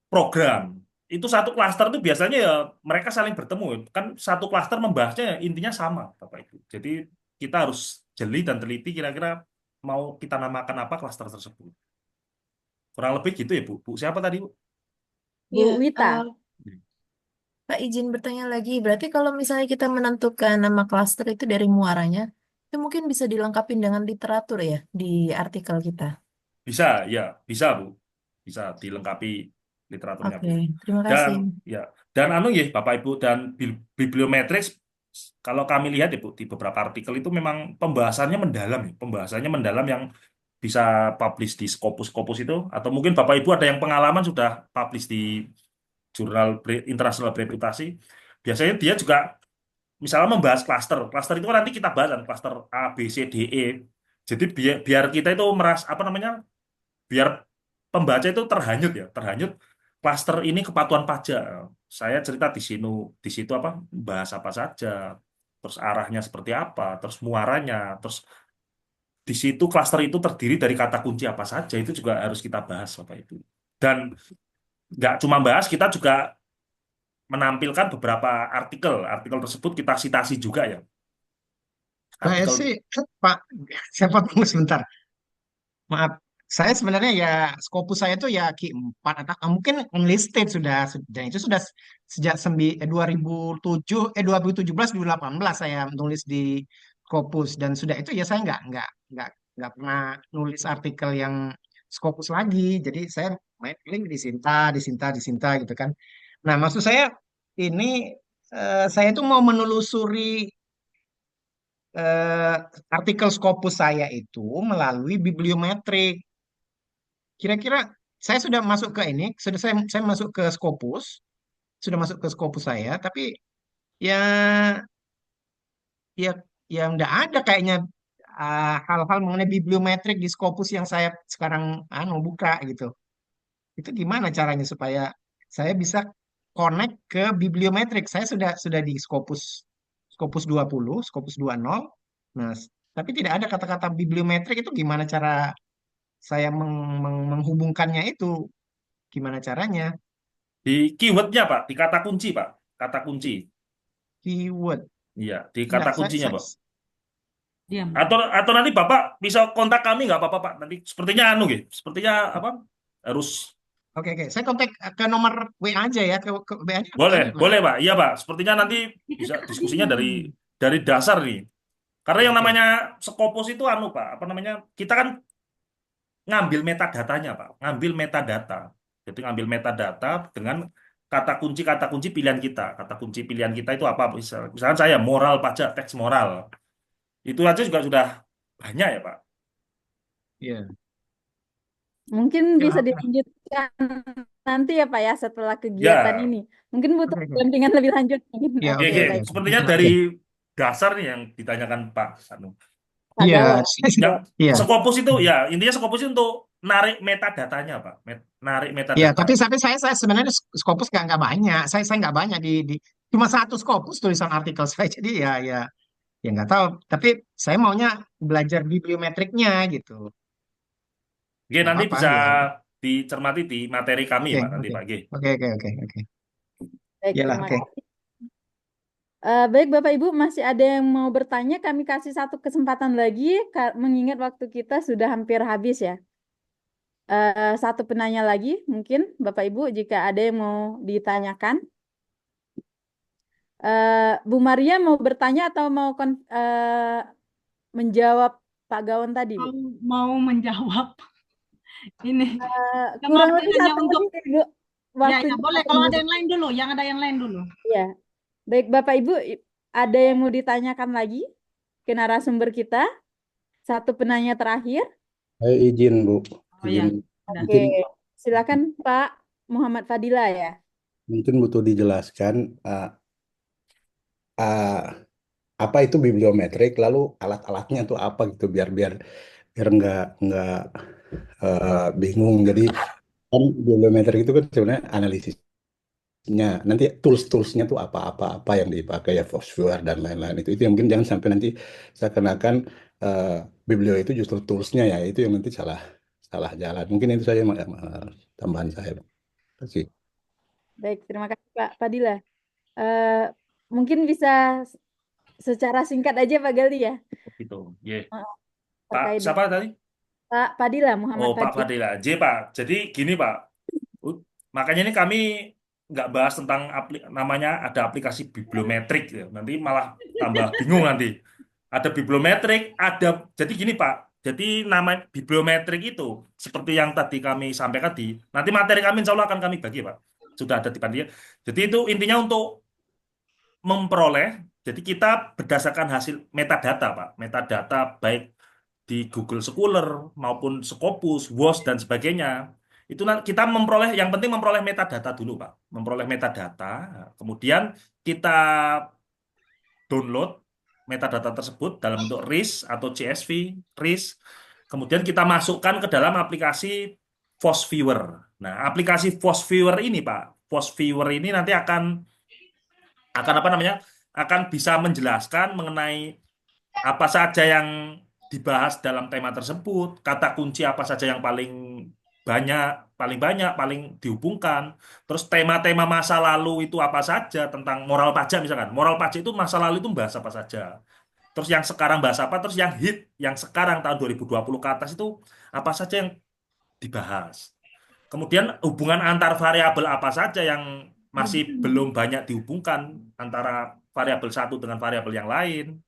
program. Itu satu klaster itu biasanya ya mereka saling bertemu. Kan satu klaster membahasnya intinya sama, Bapak Ibu. Jadi kita harus jeli dan teliti kira-kira mau kita namakan apa klaster tersebut. Kurang lebih gitu ya, Bu. Bu, siapa tadi, Bu? Bu Ya, Wita. Pak izin bertanya lagi. Berarti kalau misalnya kita menentukan nama klaster itu dari muaranya, itu mungkin bisa dilengkapi dengan literatur ya di artikel kita. Bisa, ya, bisa, Bu. Bisa dilengkapi literaturnya, Oke, Bu. terima Dan kasih. ya, dan ya Bapak Ibu, dan bibliometrik kalau kami lihat ya Bu, di beberapa artikel itu memang pembahasannya mendalam ya. Pembahasannya mendalam yang bisa publish di Scopus itu, atau mungkin Bapak Ibu ada yang pengalaman sudah publish di jurnal internasional bereputasi. Biasanya dia juga misalnya membahas klaster. Klaster itu kan nanti kita bahas kan, klaster A, B, C, D, E. Jadi biar kita itu biar pembaca itu terhanyut klaster ini kepatuhan pajak. Saya cerita di situ bahas apa saja, terus arahnya seperti apa, terus muaranya, terus di situ klaster itu terdiri dari kata kunci apa saja, itu juga harus kita bahas Bapak Ibu. Dan nggak cuma bahas, kita juga menampilkan beberapa artikel tersebut kita citasi juga ya. Saya Artikel sih, Pak, saya potong sebentar. Maaf. Saya sebenarnya ya Scopus saya tuh ya Q4 atau mungkin unlisted dan itu sudah sejak 2007 2017 2018 saya nulis di Scopus dan sudah itu ya saya nggak pernah nulis artikel yang Scopus lagi. Jadi saya main paling disinta gitu kan. Nah, maksud saya ini saya tuh mau menelusuri eh, artikel Scopus saya itu melalui bibliometrik. Kira-kira saya sudah masuk ke ini, saya masuk ke Scopus, sudah masuk ke Scopus saya, tapi ya ya ya nggak ada kayaknya hal-hal mengenai bibliometrik di Scopus yang saya sekarang buka gitu. Itu gimana caranya supaya saya bisa connect ke bibliometrik? Saya sudah di Scopus Scopus 20, Scopus 20. Nah, tapi tidak ada kata-kata bibliometrik itu gimana cara saya menghubungkannya itu? Gimana caranya? Di keywordnya Pak, di kata kunci Pak, kata kunci. Keyword. Iya, di Enggak, kata kuncinya Pak. Diam. Atau nanti Bapak bisa kontak kami nggak apa-apa Pak? Nanti sepertinya gitu, sepertinya apa? Harus oke, oke. Saya kontak ke nomor WA aja ya, ke WA-nya boleh, ada nggak? boleh Pak. Iya Pak, sepertinya nanti bisa diskusinya dari dasar nih. Karena yang Oke. namanya Scopus itu Pak, apa namanya? Kita kan ngambil metadatanya Pak, ngambil metadata. Jadi ngambil metadata dengan kata kunci pilihan kita. Kata kunci pilihan kita itu apa? Misalkan saya moral pajak, teks moral. Itu aja juga sudah banyak ya Pak. Iya. Mungkin Ya, bisa oke. dilanjutkan nanti ya Pak ya setelah kegiatan Ya, ini. Mungkin butuh Oke, oke. pendampingan lebih lanjut mungkin. Ya, Oke, oke, oke. oke. baik. Sepertinya Oke. dari Oke. dasar nih yang ditanyakan Pak Anu. Pak Iya, Gawan. Yang iya. Scopus itu ya intinya Scopus itu untuk narik metadatanya Pak, narik Iya, metadata. tapi saya sebenarnya Scopus nggak banyak. Saya nggak banyak di cuma satu Scopus tulisan artikel saya. Jadi ya nggak tahu. Tapi saya maunya belajar bibliometriknya gitu. Oke, Nggak nanti apa-apa bisa ya. dicermati di materi kami Oke, Pak nanti oke, Pak. Oke. oke, oke, oke, oke. Baik, Iyalah, terima oke. kasih. Baik, Bapak Ibu, masih ada yang mau bertanya? Kami kasih satu kesempatan lagi, mengingat waktu kita sudah hampir habis ya. Satu penanya lagi, mungkin Bapak Ibu, jika ada yang mau ditanyakan. Bu Maria mau bertanya atau mau menjawab Pak Gawan tadi, Bu? Mau menjawab ini. Kurang Kemarin lebih hanya satu untuk menit, Bu. ya Waktunya boleh 1 kalau ada menit. yang lain dulu, yang ada yang lain dulu. Ya, baik Bapak Ibu, ada yang mau ditanyakan lagi ke narasumber kita? Satu penanya terakhir. Saya izin, Bu. Oh ya, Izin, udah. Oke, mungkin silakan Pak Muhammad Fadila ya. mungkin butuh dijelaskan uh, apa itu bibliometrik, lalu alat-alatnya itu apa gitu, biar biar biar nggak bingung. Jadi kan bibliometrik itu kan sebenarnya analisisnya. Nanti tools-toolsnya tuh apa yang dipakai ya, Foursquare dan lain-lain itu yang mungkin jangan sampai nanti seakan-akan uh, biblio itu justru toolsnya ya, itu yang nanti salah salah jalan. Mungkin itu saja tambahan saya. Terima kasih. Baik, terima kasih Pak Fadila. Mungkin bisa secara singkat aja Pak Gali ya. Gitu. Ye. Uh, Pak terkait siapa tadi? Pak Fadila, Muhammad Oh, Pak Fadila. Fadila. Pak. Jadi gini Pak. Makanya ini kami nggak bahas tentang namanya ada aplikasi bibliometrik ya. Nanti malah tambah bingung nanti. Ada bibliometrik, jadi gini Pak. Jadi nama bibliometrik itu seperti yang tadi kami sampaikan nanti materi kami insya Allah akan kami bagi Pak. Sudah ada di panitia. Jadi itu intinya untuk memperoleh, jadi kita berdasarkan hasil metadata Pak. Metadata baik di Google Scholar maupun Scopus, WOS dan sebagainya. Itu kita memperoleh, yang penting memperoleh metadata dulu Pak. Memperoleh metadata, kemudian kita download metadata tersebut dalam bentuk RIS atau CSV, RIS. Kemudian kita masukkan ke dalam aplikasi FOSS Viewer. Nah, aplikasi FOSS Viewer ini Pak, FOSS Viewer ini nanti akan apa namanya? Akan bisa menjelaskan mengenai apa saja yang dibahas dalam tema tersebut, kata kunci apa saja yang banyak, paling dihubungkan. Terus tema-tema masa lalu itu apa saja tentang moral pajak misalkan. Moral pajak itu masa lalu itu bahas apa saja. Terus yang sekarang bahas apa, terus yang hit, yang sekarang tahun 2020 ke atas itu apa saja yang dibahas. Kemudian hubungan antar variabel apa saja yang masih belum banyak dihubungkan antara variabel satu dengan variabel yang lain.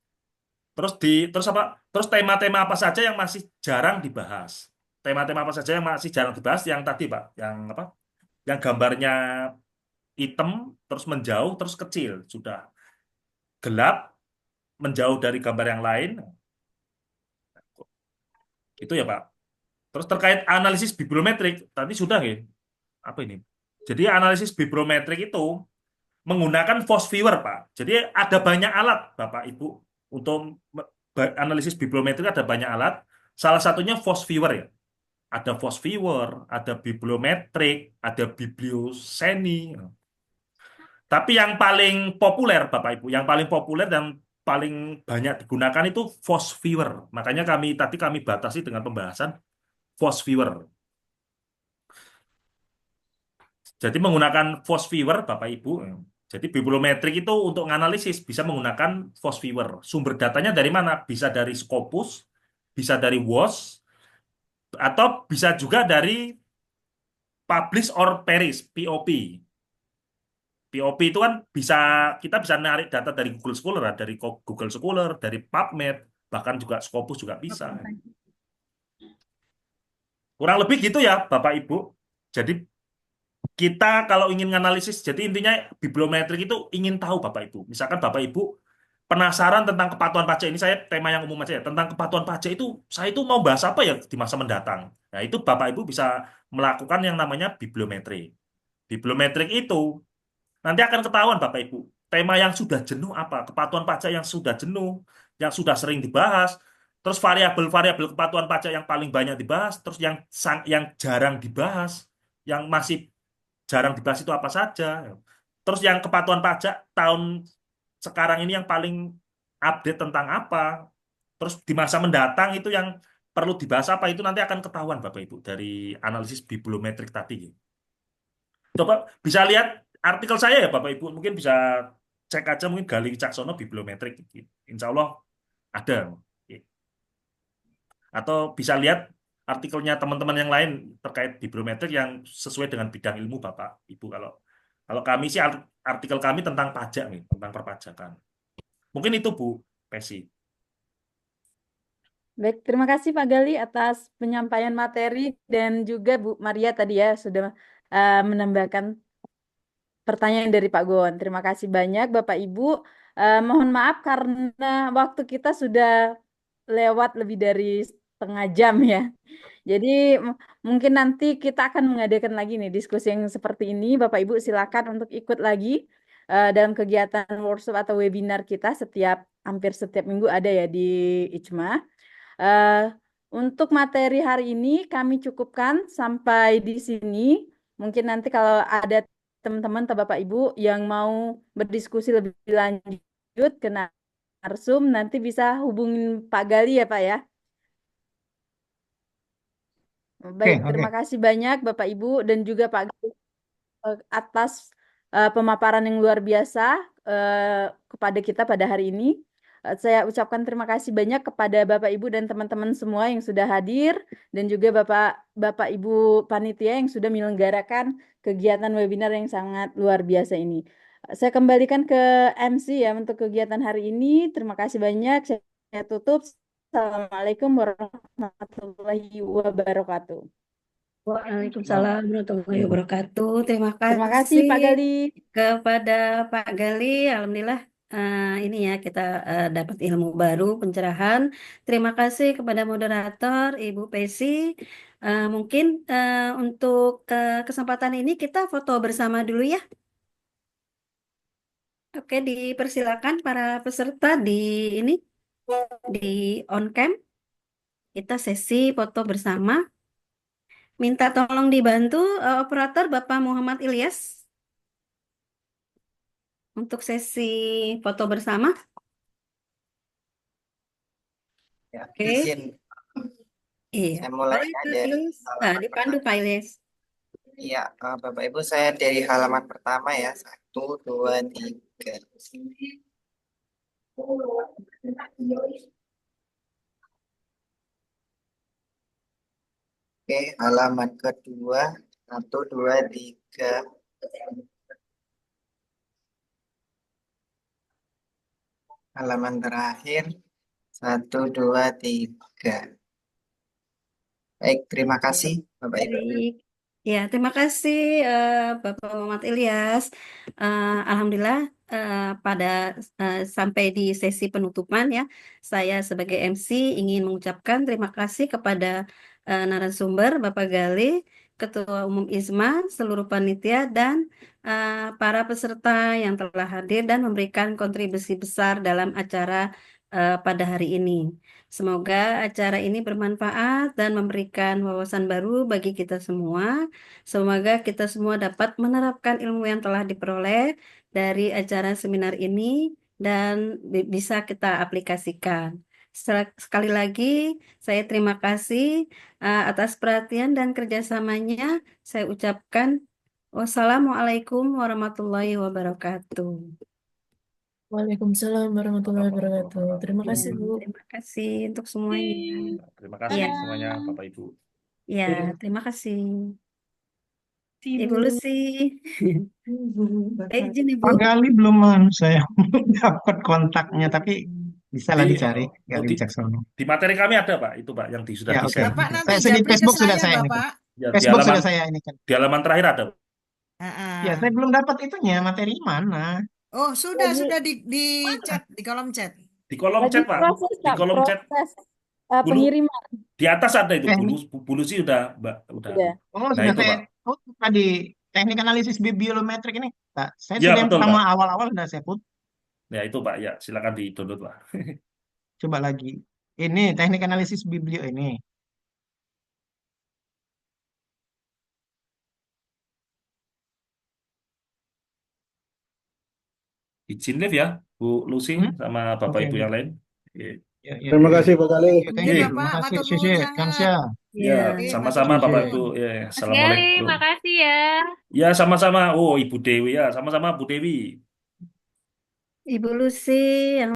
Terus tema-tema apa saja yang masih jarang dibahas. Tema-tema apa saja yang masih jarang dibahas yang tadi, Pak, yang apa? Yang gambarnya hitam terus menjauh terus kecil, sudah gelap menjauh dari gambar yang lain. Itu ya, Pak. Terus terkait analisis bibliometrik, tadi sudah ya. Apa ini? Jadi analisis bibliometrik itu menggunakan Force Viewer, Pak. Jadi ada banyak alat, Bapak Ibu, untuk analisis bibliometrik ada banyak alat. Salah satunya Force Viewer ya. Ada Force Viewer, ada bibliometrik, ada biblioseni. Tapi yang paling populer, Bapak Ibu, yang paling populer dan paling banyak digunakan itu Force Viewer. Makanya kami batasi dengan pembahasan Force Viewer. Jadi menggunakan Force Viewer, Bapak Ibu. Jadi bibliometrik itu untuk menganalisis bisa menggunakan Force Viewer. Sumber datanya dari mana? Bisa dari Scopus, bisa dari WOS, atau bisa juga dari Publish or Perish, POP. POP itu kan kita bisa narik data dari Google Scholar, dari Google Scholar, dari PubMed, bahkan juga Scopus juga bisa. Kurang lebih gitu ya, Bapak Ibu. Jadi kita kalau ingin menganalisis, jadi intinya bibliometrik itu ingin tahu Bapak Ibu. Misalkan Bapak Ibu penasaran tentang kepatuhan pajak, ini saya tema yang umum aja ya, tentang kepatuhan pajak itu, saya itu mau bahas apa ya di masa mendatang. Nah itu Bapak Ibu bisa melakukan yang namanya bibliometrik. Bibliometrik itu nanti akan ketahuan Bapak Ibu, tema yang sudah jenuh apa, kepatuhan pajak yang sudah jenuh, yang sudah sering dibahas, terus variabel-variabel kepatuhan pajak yang paling banyak dibahas, terus yang jarang dibahas, yang masih jarang dibahas itu apa saja. Terus yang kepatuhan pajak tahun sekarang ini yang paling update tentang apa. Terus di masa mendatang itu yang perlu dibahas apa itu nanti akan ketahuan Bapak Ibu dari analisis bibliometrik tadi. Coba bisa lihat artikel saya ya Bapak Ibu, mungkin bisa cek aja mungkin Gali Wicaksono bibliometrik. Insya Allah ada. Atau bisa lihat artikelnya teman-teman yang lain terkait bibliometrik yang sesuai dengan bidang ilmu Bapak Ibu. Kalau kami sih artikel kami tentang pajak nih, tentang perpajakan. Mungkin itu Bu Pesi. Baik, terima kasih Pak Gali atas penyampaian materi dan juga Bu Maria tadi ya sudah menambahkan pertanyaan dari Pak Gon. Terima kasih banyak Bapak Ibu. Mohon maaf karena waktu kita sudah lewat lebih dari setengah jam ya. Jadi mungkin nanti kita akan mengadakan lagi nih diskusi yang seperti ini. Bapak Ibu silakan untuk ikut lagi dalam kegiatan workshop atau webinar kita hampir setiap minggu ada ya di ICMA. Untuk materi hari ini kami cukupkan sampai di sini. Mungkin nanti kalau ada teman-teman atau Bapak Ibu yang mau berdiskusi lebih lanjut ke Narsum, nanti bisa hubungin Pak Gali ya Pak ya. Baik, terima kasih banyak Bapak Ibu dan juga Pak Gali atas pemaparan yang luar biasa kepada kita pada hari ini. Saya ucapkan terima kasih banyak kepada Bapak Ibu dan teman-teman semua yang sudah hadir dan juga Bapak Ibu panitia yang sudah menyelenggarakan kegiatan webinar yang sangat luar biasa ini. Saya kembalikan ke MC ya untuk kegiatan hari ini. Terima kasih banyak. Saya tutup. Assalamualaikum warahmatullahi wabarakatuh. Waalaikumsalam warahmatullahi wabarakatuh. Terima Terima kasih kasih Pak Gali. kepada Pak Gali. Alhamdulillah ini ya kita dapat ilmu baru, pencerahan. Terima kasih kepada moderator Ibu Pesi. Mungkin untuk kesempatan ini kita foto bersama dulu ya. Oke, dipersilakan para peserta ini di on cam. Kita sesi foto bersama. Minta tolong dibantu operator Bapak Muhammad Ilyas untuk sesi foto bersama. Ya, Oke. izin. Iya. Saya mulai ya dari dipandu Pak Ilyas. Iya, Bapak Ibu saya dari halaman pertama ya. 1, 2, 3. Oke, halaman kedua. 1, 2, 3. Halaman terakhir. 1, 2, 3. Baik, terima kasih Bapak Ibu. Baik. Ya, terima kasih Bapak Muhammad Ilyas. Alhamdulillah pada sampai di sesi penutupan ya, saya sebagai MC ingin mengucapkan terima kasih kepada narasumber Bapak Gali, Ketua Umum ISMA, seluruh panitia dan para peserta yang telah hadir dan memberikan kontribusi besar dalam acara pada hari ini. Semoga acara ini bermanfaat dan memberikan wawasan baru bagi kita semua. Semoga kita semua dapat menerapkan ilmu yang telah diperoleh dari acara seminar ini dan bisa kita aplikasikan. Sekali lagi, saya terima kasih atas perhatian dan kerjasamanya. Saya ucapkan wassalamualaikum warahmatullahi wabarakatuh. Waalaikumsalam warahmatullahi wabarakatuh. Terima Ya, kasih, Bu. terima kasih untuk semuanya. Terima Ya, kasih semuanya Bapak Ibu. ya, terima kasih. Ibu Ibu. Lucy. Izin Ibu. Pak Gali belum saya dapat kontaknya, tapi bisa lah Di, dicari Gali di, Wicaksono. di materi kami ada Pak, itu Pak yang sudah Ya, di oke. share. Bapak nanti Saya di japri ke Facebook sudah saya, saya ini. Bapak. Ya, di Facebook halaman sudah saya ini kan. di halaman terakhir ada. Ya, saya belum dapat itunya, materi mana. Oh, sudah Lagi di chat, di kolom chat. Di kolom lagi chat Pak. proses Di Kak, kolom chat proses bulu pengiriman. di atas ada itu Teknik, bulu sih udah udah. Udah. oh Nah sudah itu saya, Pak. tadi teknik analisis bibliometrik ini, Pak. Saya Ya sudah yang betul pertama Pak. awal-awal sudah saya put. Ya itu Pak, ya silakan di-download Pak. Coba lagi. Ini teknik analisis biblio ini. Izin live ya Bu Lucy sama Bapak Oke. Ibu yang lain. Oke. Ya, ya, Terima ya. kasih Pak Gali. Thank you, Oke, thank you. Oke. Terima Bapak, kasih. matur nuwun Sisi, sangat. Kamsia. Ya, Ya, Oke, sama-sama matur Bapak Sisi. Ibu. nuwun. Ya, Mas Gali, Assalamualaikum. makasih ya. Ya, sama-sama. Oh, Ibu Dewi ya, sama-sama Bu Dewi. Ibu Lucy yang